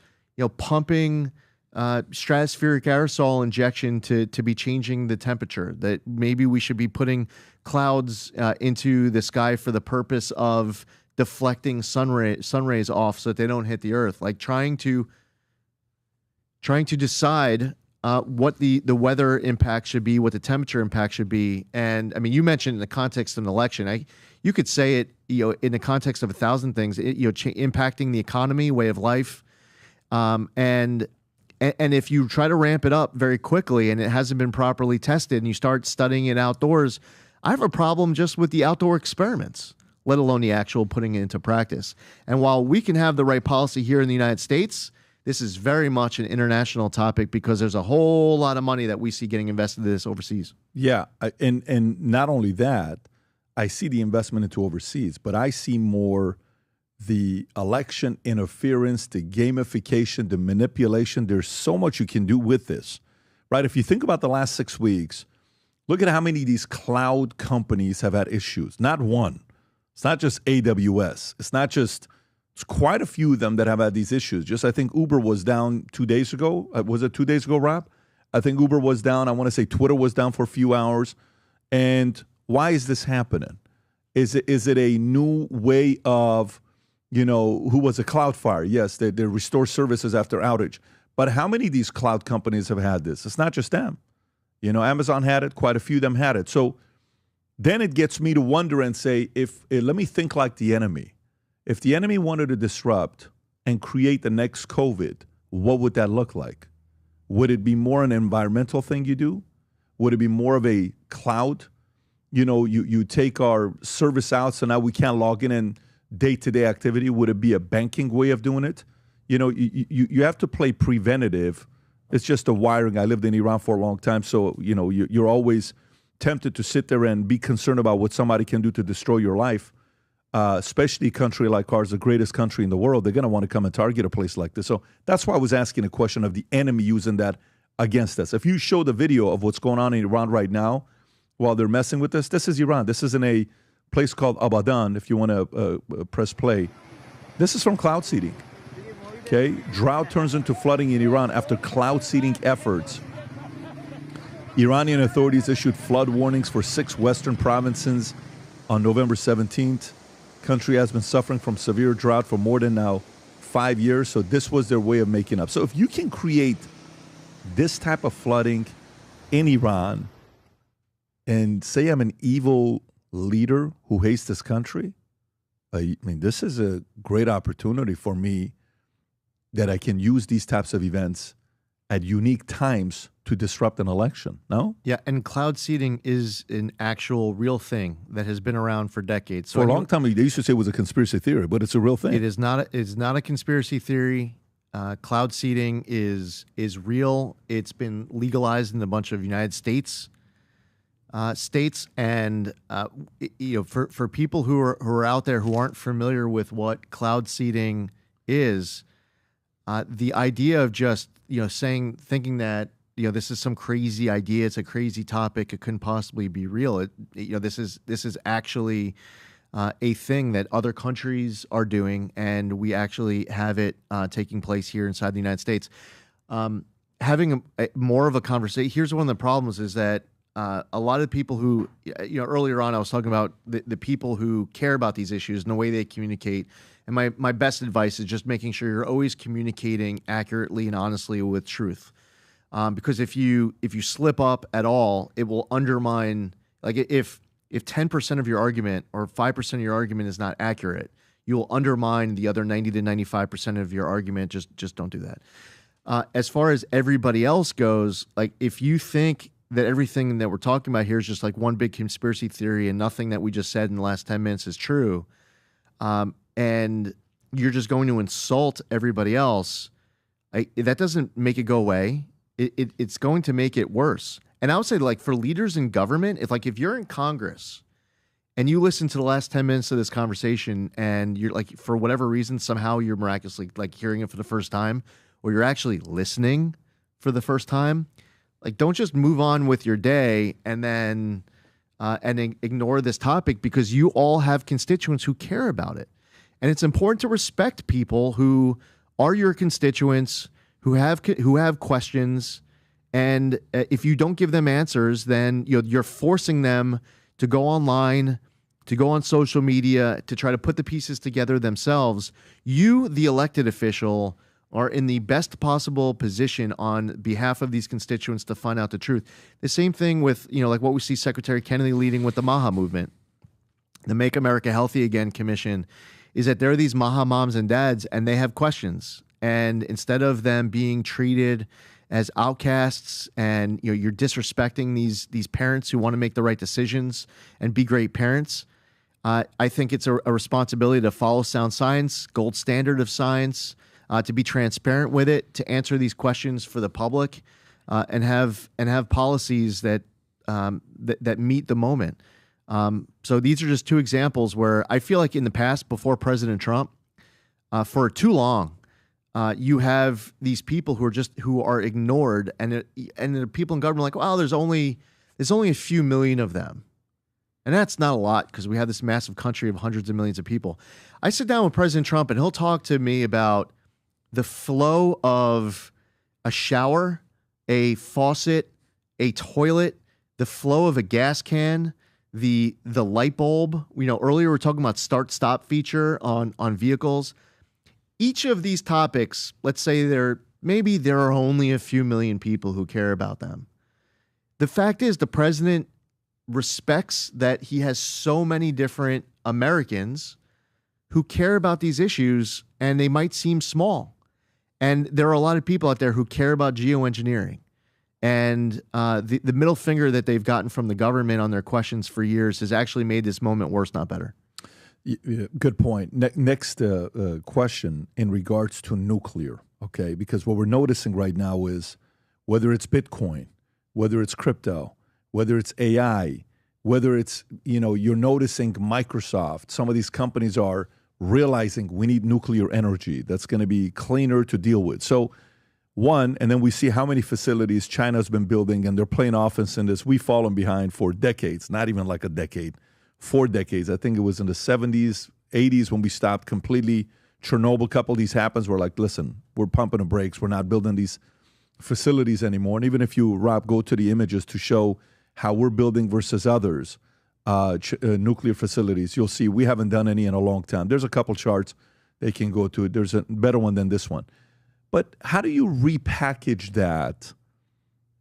pumping stratospheric aerosol injection to be changing the temperature. That maybe we should be putting clouds into the sky for the purpose of deflecting sun rays off so that they don't hit the earth. Like trying to decide what the weather impact should be, what the temperature impact should be. And I mean, you mentioned in the context of an election, you could say it, in the context of 1,000 things, impacting the economy, way of life. And if you try to ramp it up very quickly and it hasn't been properly tested and you start studying it outdoors, I have a problem just with the outdoor experiments, let alone the actual putting it into practice. And while we can have the right policy here in the United States, this is very much an international topic because there's a whole lot of money that we see getting invested in this overseas. Yeah, and not only that, I see the investment into overseas, but I see more the election interference, the gamification, the manipulation. There's so much you can do with this, right? If you think about the last 6 weeks, look at how many of these cloud companies have had issues. Not one. It's not just AWS. It's quite a few of them that have had these issues. I think Uber was down 2 days ago. Was it 2 days ago, Rob? I think Uber was down. I want to say Twitter was down for a few hours. And why is this happening? Is it a new way of, who was a Cloudflare? Yes, they restore services after outage. But how many of these cloud companies have had this? It's not just them. Amazon had it. Quite a few of them had it. So then it gets me to wonder and say, let me think like the enemy. If the enemy wanted to disrupt and create the next COVID, what would that look like? Would it be more an environmental thing you do? Would it be more of a cloud? You take our service out, so now we can't log in and day-to-day activity. Would it be a banking way of doing it? You have to play preventative. It's just a wiring. I lived in Iran for a long time, so you're always tempted to sit there and be concerned about what somebody can do to destroy your life. Especially a country like ours, the greatest country in the world, they're going to want to come and target a place like this. So that's why I was asking a question of the enemy using that against us. If you show the video of what's going on in Iran right now while they're messing with us, this is Iran. This is in a place called Abadan, if you want to press play. This is from cloud seeding. Okay, drought turns into flooding in Iran after cloud seeding efforts. Iranian authorities issued flood warnings for 6 western provinces on November 17th. Country has been suffering from severe drought for more than now 5 years, so this was their way of making up. So if you can create this type of flooding in Iran and say I'm an evil leader who hates this country, I mean, this is a great opportunity for me that I can use these types of events at unique times to disrupt an election, no? Yeah, and cloud seeding is an actual real thing that has been around for decades. So for a long time, they used to say it was a conspiracy theory, but it's a real thing. It is not. It's not a conspiracy theory. Cloud seeding is real. It's been legalized in a bunch of United States and for people who are out there who aren't familiar with what cloud seeding is, the idea of just thinking that this is some crazy idea, it's a crazy topic, it couldn't possibly be real. This is actually a thing that other countries are doing, and we actually have it taking place here inside the United States. Having more of a conversation. Here's one of the problems is that a lot of people who, earlier on I was talking about the people who care about these issues and the way they communicate. And my best advice is just making sure you're always communicating accurately and honestly with truth. Because if you slip up at all, it will undermine, like if 10% of your argument or 5% of your argument is not accurate, you will undermine the other 90 to 95% of your argument. Just don't do that. As far as everybody else goes, like if you think that everything that we're talking about here is just like one big conspiracy theory and nothing that we just said in the last 10 minutes is true, and you're just going to insult everybody else, that doesn't make it go away. It's going to make it worse. And I would say, like, for leaders in government, if you're in Congress and you listen to the last 10 minutes of this conversation and you're like, for whatever reason, somehow you're miraculously like hearing it for the first time, or you're actually listening for the first time, like, don't just move on with your day and then ignore this topic, because you all have constituents who care about it. And it's important to respect people who are your constituents, who have questions. And if you don't give them answers, then you're forcing them to go online, to go on social media, to try to put the pieces together themselves. You, the elected official, are in the best possible position on behalf of these constituents to find out the truth. The same thing with, like what we see Secretary Kennedy leading with the MAHA movement, the Make America Healthy Again Commission, is that there are these MAHA moms and dads, and they have questions. And instead of them being treated as outcasts and you're disrespecting these parents who want to make the right decisions and be great parents, I think it's a responsibility to follow sound science, gold standard of science, to be transparent with it, to answer these questions for the public, and have policies that meet the moment. So these are just two examples where I feel like in the past, before President Trump, for too long, you have these people who are ignored, and the people in government are like, well, there's only a few million of them, and that's not a lot because we have this massive country of hundreds of millions of people. I sit down with President Trump, and he'll talk to me about the flow of a shower, a faucet, a toilet, the flow of a gas can, the light bulb. Earlier we were talking about start-stop feature on vehicles. Each of these topics, let's say there are only a few million people who care about them. The fact is, the president respects that he has so many different Americans who care about these issues, and they might seem small. And there are a lot of people out there who care about geoengineering. And the middle finger that they've gotten from the government on their questions for years has actually made this moment worse, not better. Good point. Next question in regards to nuclear, okay? Because what we're noticing right now is whether it's Bitcoin, whether it's crypto, whether it's AI, whether it's, you're noticing Microsoft, some of these companies are realizing we need nuclear energy that's going to be cleaner to deal with. So one, and then we see how many facilities China's been building, and they're playing offense in this. We've fallen behind for decades, not even like a decade, 4 decades. I think it was in the 70s, 80s when we stopped completely. Chernobyl, couple of these happens. We're like, listen, we're pumping the brakes. We're not building these facilities anymore. And even if you, Rob, go to the images to show how we're building versus others, nuclear facilities, you'll see we haven't done any in a long time. There's a couple charts they can go to. There's a better one than this one. But how do you repackage that?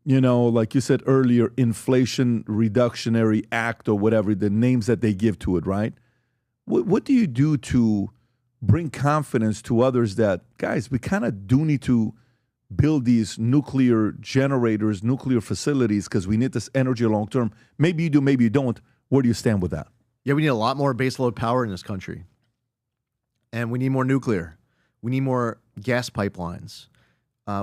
Like you said earlier, Inflation Reductionary Act or whatever, the names that they give to it, right? What do you do to bring confidence to others that, guys, we kind of do need to build these nuclear generators, nuclear facilities, because we need this energy long term? Maybe you do, maybe you don't. Where do you stand with that? Yeah, we need a lot more baseload power in this country. And we need more nuclear. We need more gas pipelines.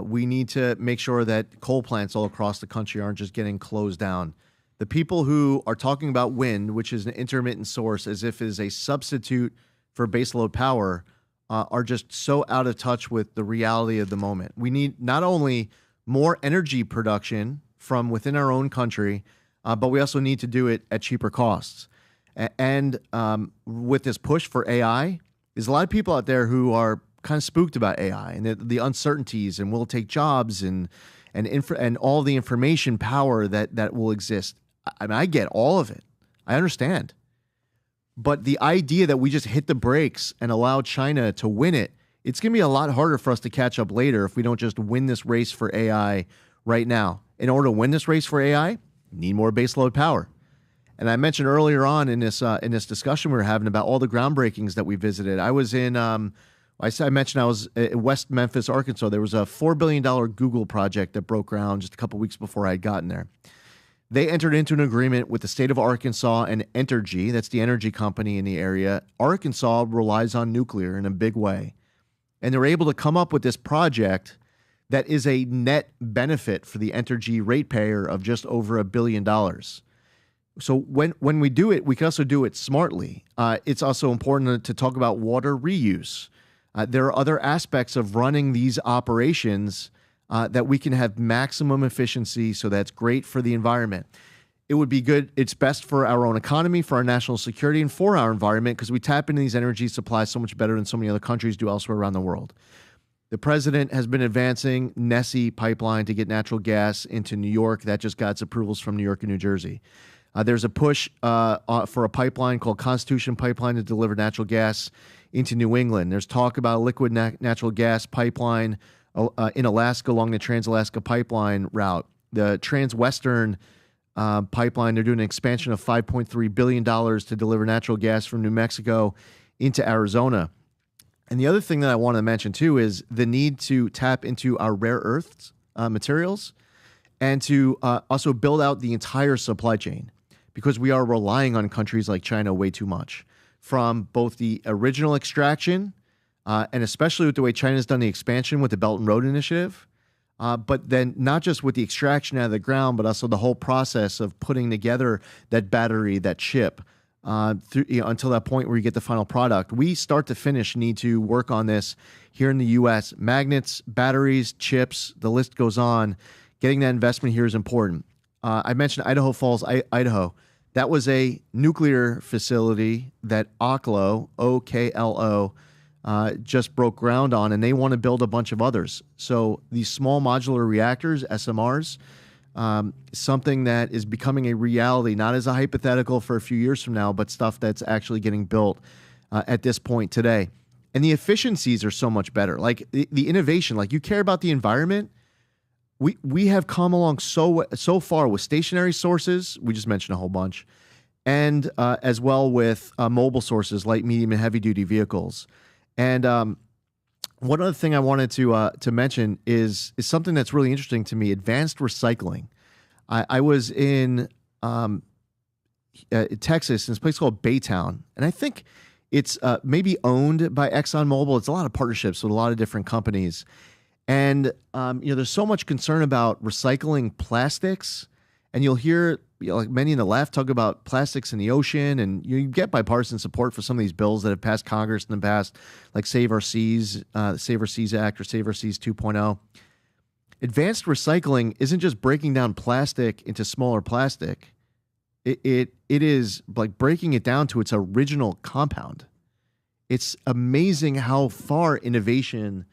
We need to make sure that coal plants all across the country aren't just getting closed down. The people who are talking about wind, which is an intermittent source, as if it is a substitute for baseload power, are just so out of touch with the reality of the moment. We need not only more energy production from within our own country, but we also need to do it at cheaper costs. And with this push for AI, there's a lot of people out there who are kind of spooked about AI and the uncertainties, and will it take jobs and all the information power that will exist. I mean, I get all of it. I understand. But the idea that we just hit the brakes and allow China to win it, it's going to be a lot harder for us to catch up later if we don't just win this race for AI right now. In order to win this race for AI, you need more baseload power. And I mentioned earlier on in this discussion we were having about all the groundbreakings that we visited. I was in, I mentioned I was in West Memphis, Arkansas. There was a $4 billion Google project that broke ground just a couple weeks before I had gotten there. They entered into an agreement with the state of Arkansas and Entergy, that's the energy company in the area. Arkansas relies on nuclear in a big way. And they're able to come up with this project that is a net benefit for the Entergy ratepayer of just over $1 billion. So when we do it, we can also do it smartly. It's also important to talk about water reuse. There are other aspects of running these operations that we can have maximum efficiency, so that's great for the environment. It would be good. It's best for our own economy, for our national security, and for our environment, because we tap into these energy supplies so much better than so many other countries do elsewhere around the world. The president has been advancing Nessie pipeline to get natural gas into New York. That just got its approvals from New York and New Jersey. There's a push for a pipeline called Constitution Pipeline to deliver natural gas into New England. There's talk about a liquid natural gas pipeline in Alaska along the Trans-Alaska Pipeline route. The Trans-Western pipeline, they're doing an expansion of $5.3 billion to deliver natural gas from New Mexico into Arizona. And the other thing that I want to mention, too, is the need to tap into our rare earths materials and to also build out the entire supply chain, because we are relying on countries like China way too much, from both the original extraction and especially with the way China's done the expansion with the Belt and Road Initiative, but then not just with the extraction out of the ground, but also the whole process of putting together that battery, that chip, until that point where you get the final product. We start to finish need to work on this here in the U.S. Magnets, batteries, chips, the list goes on. Getting that investment here is important. I mentioned Idaho Falls, Idaho. That was a nuclear facility that Oklo, O-K-L-O, just broke ground on, and they want to build a bunch of others. So these small modular reactors, SMRs, something that is becoming a reality, not as a hypothetical for a few years from now, but stuff that's actually getting built at this point today. And the efficiencies are so much better. Like the innovation, like you care about the environment. We have come along so far with stationary sources. We just mentioned a whole bunch. And as well with mobile sources, light, medium, and heavy-duty vehicles. And one other thing I wanted to mention is something that's really interesting to me: advanced recycling. I was in Texas, in this place called Baytown, and I think it's maybe owned by ExxonMobil. It's a lot of partnerships with a lot of different companies, and there's so much concern about recycling plastics, and you'll hear like many in the left talk about plastics in the ocean, and you get bipartisan support for some of these bills that have passed Congress in the past, like Save Our Seas, Save Our Seas Act, or Save Our Seas 2.0. Advanced recycling isn't just breaking down plastic into smaller plastic. It is like breaking it down to its original compound. It's amazing how far innovation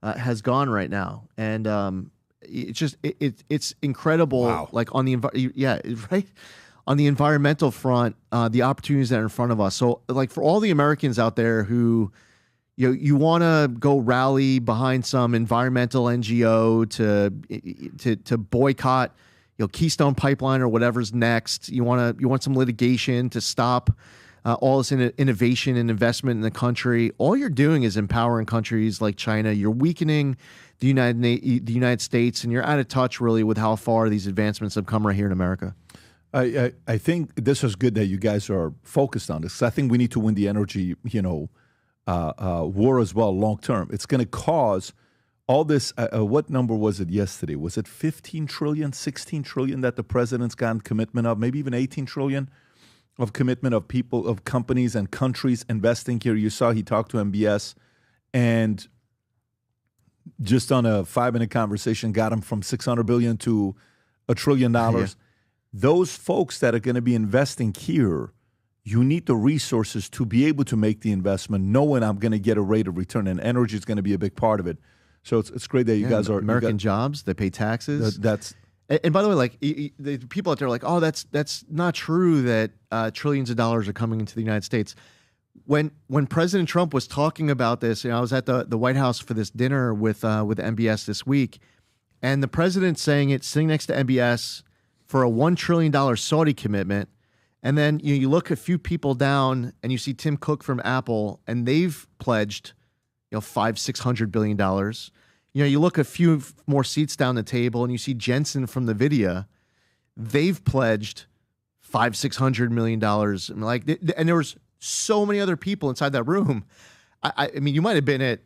has gone right now, and it's incredible. Wow. Like on the right on the environmental front, the opportunities that are in front of us. So, like for all the Americans out there who you want to go rally behind some environmental NGO to boycott, Keystone Pipeline or whatever's next. You want some litigation to stop all this innovation and investment in the country. All you're doing is empowering countries like China. You're weakening the United States, and you're out of touch really with how far these advancements have come right here in America. I think this is good that you guys are focused on this. I think we need to win the energy, war as well, long term. It's going to cause all this. What number was it yesterday? Was it 15 trillion, 16 trillion that the president's gotten commitment of? Maybe even 18 trillion of commitment of people, of companies and countries investing here. You saw he talked to MBS, and just on a 5-minute conversation, got him from $600 billion to $1 trillion. Yeah. Those folks that are going to be investing here, you need the resources to be able to make the investment, knowing I'm going to get a rate of return, and energy is going to be a big part of it. So it's great that you guys are American jobs. They pay taxes. And by the way, like the people out there are like, oh, that's not true that trillions of dollars are coming into the United States. When President Trump was talking about this, I was at the White House for this dinner with MBS this week, and the president saying it, sitting next to MBS for a $1 trillion Saudi commitment, and then you look a few people down and you see Tim Cook from Apple, and they've pledged $500-600 billion. You look a few more seats down the table and you see Jensen from NVIDIA, they've pledged $500-600 million. And there was so many other people inside that room. I mean, you might have been at,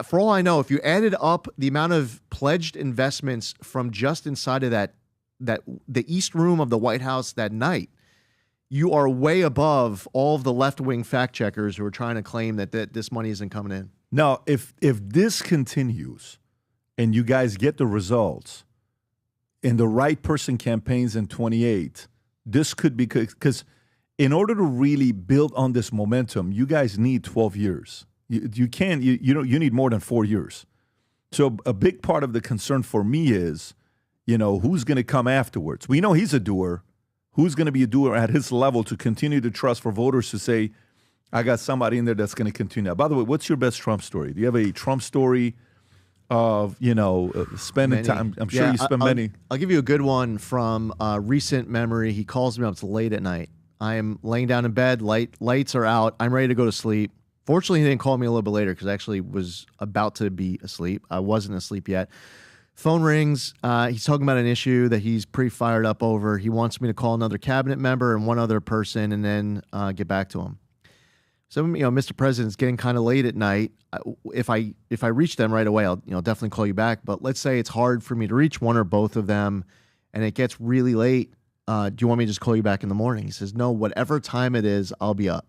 for all I know, if you added up the amount of pledged investments from just inside of that the East Room of the White House that night, you are way above all of the left-wing fact checkers who are trying to claim that this money isn't coming in. Now, if this continues and you guys get the results and the right person campaigns in 28, this could be, because in order to really build on this momentum, you guys need 12 years. You need more than 4 years. So a big part of the concern for me is, who's going to come afterwards? We know he's a doer. Who's going to be a doer at his level to continue to trust for voters to say, I got somebody in there that's going to continue. By the way, what's your best Trump story? Do you have a Trump story of, spending time? I'm sure you spend many. I'll give you a good one from recent memory. He calls me up. It's late at night. I am laying down in bed. Lights are out. I'm ready to go to sleep. Fortunately, he didn't call me a little bit later because I actually was about to be asleep. I wasn't asleep yet. Phone rings. He's talking about an issue that he's pretty fired up over. He wants me to call another cabinet member and one other person and then get back to him. So, Mr. President's getting kind of late at night. If I reach them right away, I'll definitely call you back. But let's say it's hard for me to reach one or both of them and it gets really late. Do you want me to just call you back in the morning? He says, no, whatever time it is, I'll be up.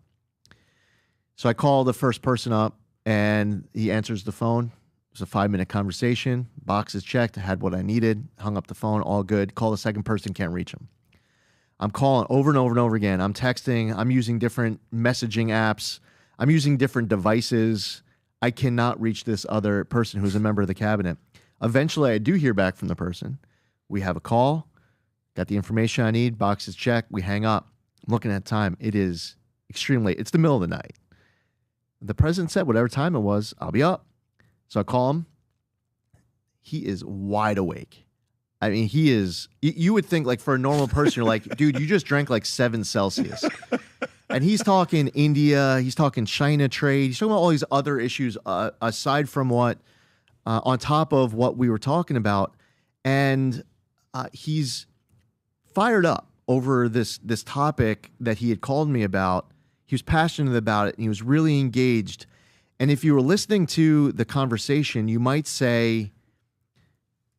So I call the first person up and he answers the phone. It was a 5-minute conversation. Box is checked. I had what I needed. Hung up the phone. All good. Call the second person. Can't reach him. I'm calling over and over and over again. I'm texting. I'm using different messaging apps. I'm using different devices. I cannot reach this other person who's a member of the cabinet. Eventually, I do hear back from the person. We have a call. Got the information I need. Box is checked. We hang up. I'm looking at time. It is extremely late. It's the middle of the night. The president said whatever time it was, I'll be up. So I call him. He is wide awake. I mean, he is, you would think like for a normal person, you're like, dude, you just drank like 7 Celsius. And he's talking India, he's talking China trade, he's talking about all these other issues aside from what, on top of what we were talking about. And he's fired up over this topic that he had called me about. He was passionate about it, and he was really engaged. And if you were listening to the conversation, you might say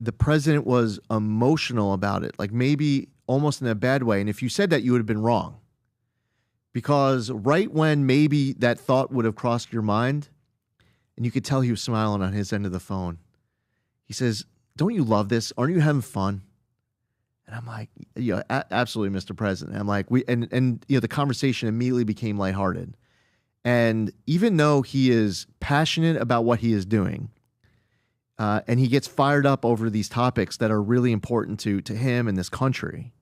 the president was emotional about it, like maybe almost in a bad way. And if you said that, you would have been wrong. Because right when maybe that thought would have crossed your mind, and you could tell he was smiling on his end of the phone, he says, "Don't you love this? Aren't you having fun?" And I'm like, "Yeah, absolutely, Mr. President." I'm like, and the conversation immediately became lighthearted. And even though he is passionate about what he is doing, and he gets fired up over these topics that are really important to him and this country,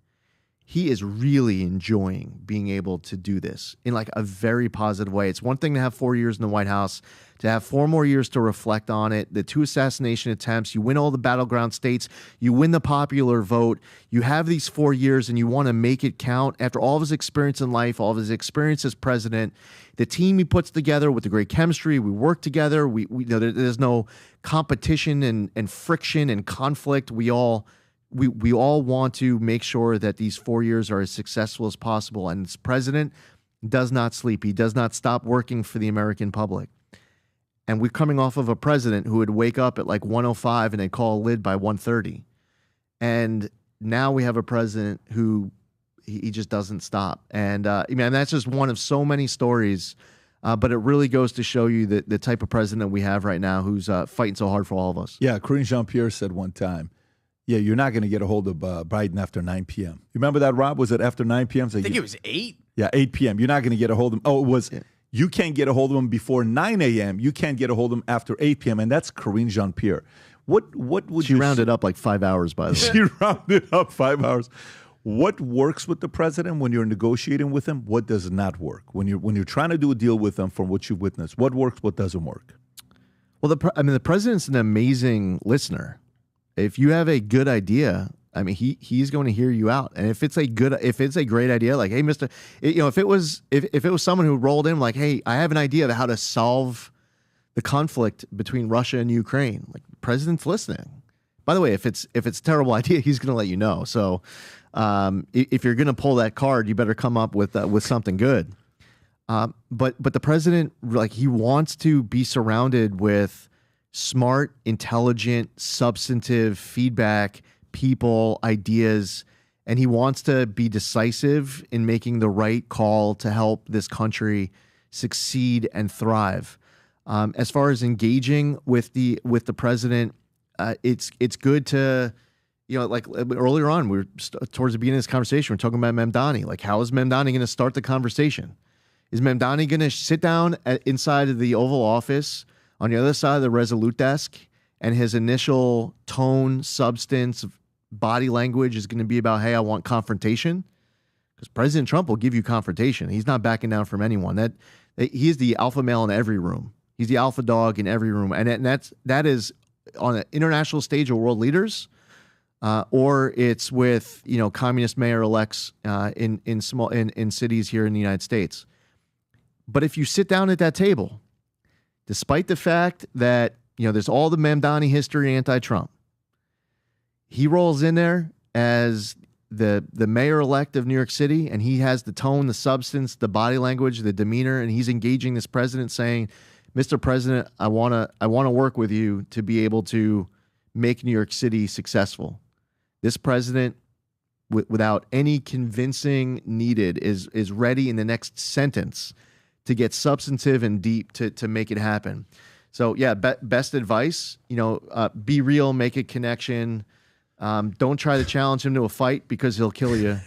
he is really enjoying being able to do this in like a very positive way. It's one thing to have 4 years in the White House, to have 4 more years to reflect on it, the 2 assassination attempts, you win all the battleground states, you win the popular vote, you have these 4 years and you want to make it count. After all of his experience in life, all of his experience as president, the team he puts together with the great chemistry, we work together, we there's no competition and friction and conflict. We all want to make sure that these 4 years are as successful as possible. And this president does not sleep. He does not stop working for the American public. And we're coming off of a president who would wake up at like 1:05 and they'd call a lid by 1:30. And now we have a president who he just doesn't stop. And that's just one of so many stories. But it really goes to show you the type of president we have right now who's fighting so hard for all of us. Yeah, Karine Jean-Pierre said one time, yeah, you're not going to get a hold of Biden after 9 p.m. You remember that, Rob? Was it after 9 p.m.? I think it was 8. Yeah, 8 p.m. You're not going to get a hold of him. Oh, it was, you can't get a hold of him before 9 a.m. You can't get a hold of him after 8 p.m. And that's Karine Jean-Pierre. What would she rounded up like 5 hours, by the way. She rounded up 5 hours. What works with the president when you're negotiating with him? What does not work? When you're trying to do a deal with him from what you've witnessed, what works, what doesn't work? Well, the president's an amazing listener. If you have a good idea, I mean, he's going to hear you out. And if it's a great idea, like, hey, Mr., if it was someone who rolled in like, hey, I have an idea of how to solve the conflict between Russia and Ukraine, like, the president's listening. By the way, if it's a terrible idea, he's going to let you know. So if you're going to pull that card, you better come up with something good. But the president, like, he wants to be surrounded with smart, intelligent, substantive feedback, people, ideas, and he wants to be decisive in making the right call to help this country succeed and thrive. As far as engaging with the president, it's good to, like earlier on, we were towards the beginning of this conversation, we're talking about Mamdani. Like, how is Mamdani going to start the conversation? Is Mamdani going to sit down inside of the Oval Office on the other side of the Resolute desk, and his initial tone, substance, body language is going to be about, hey, I want confrontation? Because President Trump will give you confrontation. He's not backing down from anyone. He's the alpha male in every room. He's the alpha dog in every room. And that is on an international stage of world leaders, or it's with communist mayor-elects in cities here in the United States. But if you sit down at that table, despite the fact that there's all the Mamdani history anti-Trump, he rolls in there as the mayor-elect of New York City, and he has the tone, the substance, the body language, the demeanor, and he's engaging this president, saying, "Mr. President, I wanna work with you to be able to make New York City successful." This president, without any convincing needed, is ready in the next sentence to get substantive and deep to make it happen. So yeah, best advice, be real, make a connection. Don't try to challenge him to a fight because he'll kill you.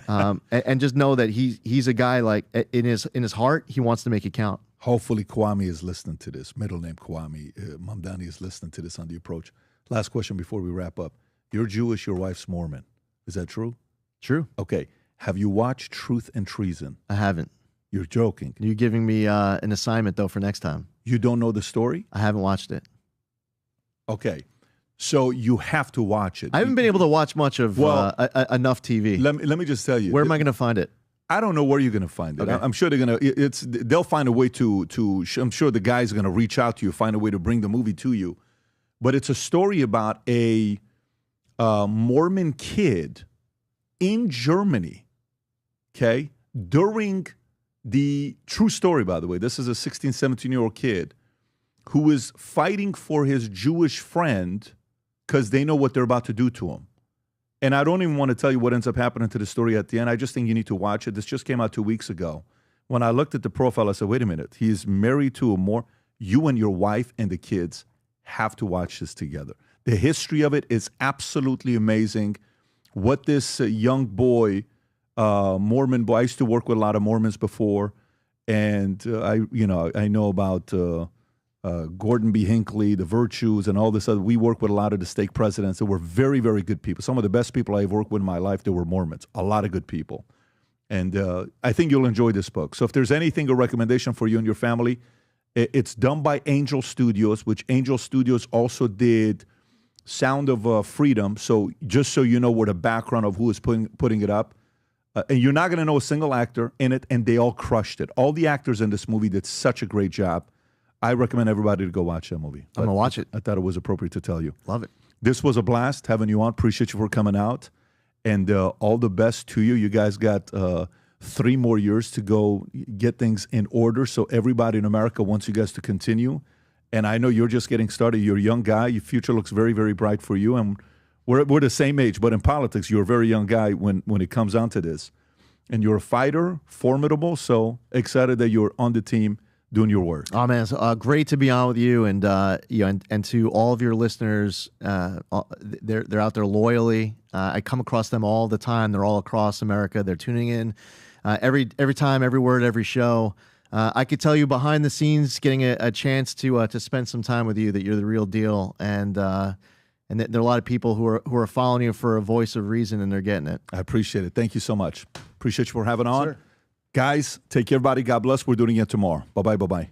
And just know that he's a guy, like, in his heart, he wants to make it count. Hopefully Kawame is listening to this. Middle name Kawame. Mamdani is listening to this on The Approach. Last question before we wrap up. You're Jewish, your wife's Mormon. Is that true? True. Okay. Have you watched Truth and Treason? I haven't. You're joking. You're giving me an assignment, though, for next time. You don't know the story? I haven't watched it. Okay. So you have to watch it. I haven't been able to watch much of enough TV. Let me just tell you. Where am I going to find it? I don't know where you're going to find it. Okay. I'm sure they're going to. They'll find a way to. I'm sure the guys are going to reach out to you, find a way to bring the movie to you. But it's a story about a Mormon kid in Germany. Okay, during the true story, by the way, this is a 16, 17-year-old kid who is fighting for his Jewish friend because they know what they're about to do to him. And I don't even want to tell you what ends up happening to the story at the end. I just think you need to watch it. This just came out 2 weeks ago. When I looked at the profile, I said, wait a minute. He's married to you and your wife and the kids have to watch this together. The history of it is absolutely amazing. What this young boy, Mormon boy, I used to work with a lot of Mormons before. And I know about Gordon B. Hinckley, the Virtues, and all this other. We work with a lot of the stake presidents that were very, very good people. Some of the best people I've worked with in my life, they were Mormons. A lot of good people. And I think you'll enjoy this book. So if there's anything, a recommendation for you and your family, it's done by Angel Studios, which Angel Studios also did Sound of Freedom. So just so you know where the background of who is putting it up. And you're not going to know a single actor in it, and they all crushed it. All the actors in this movie did such a great job. I recommend everybody to go watch that movie. I'm going to watch it. I thought it was appropriate to tell you. Love it. This was a blast having you on. Appreciate you for coming out. And all the best to you. You guys got 3 more years to go get things in order. So everybody in America wants you guys to continue. And I know you're just getting started. You're a young guy. Your future looks very, very bright for you. And we're the same age. But in politics, you're a very young guy when it comes down to this. And you're a fighter, formidable. So excited that you're on the team doing your work. Oh man, it's great to be on with you, and and to all of your listeners, they're out there loyally. I come across them all the time. They're all across America. They're tuning in every time, every word, every show. I could tell you behind the scenes, getting a chance to spend some time with you, that you're the real deal, and there are a lot of people who are following you for a voice of reason, and they're getting it. I appreciate it. Thank you so much. Appreciate you for having on. Sure. Guys, take care, everybody. God bless. We're doing it tomorrow. Bye-bye, bye-bye.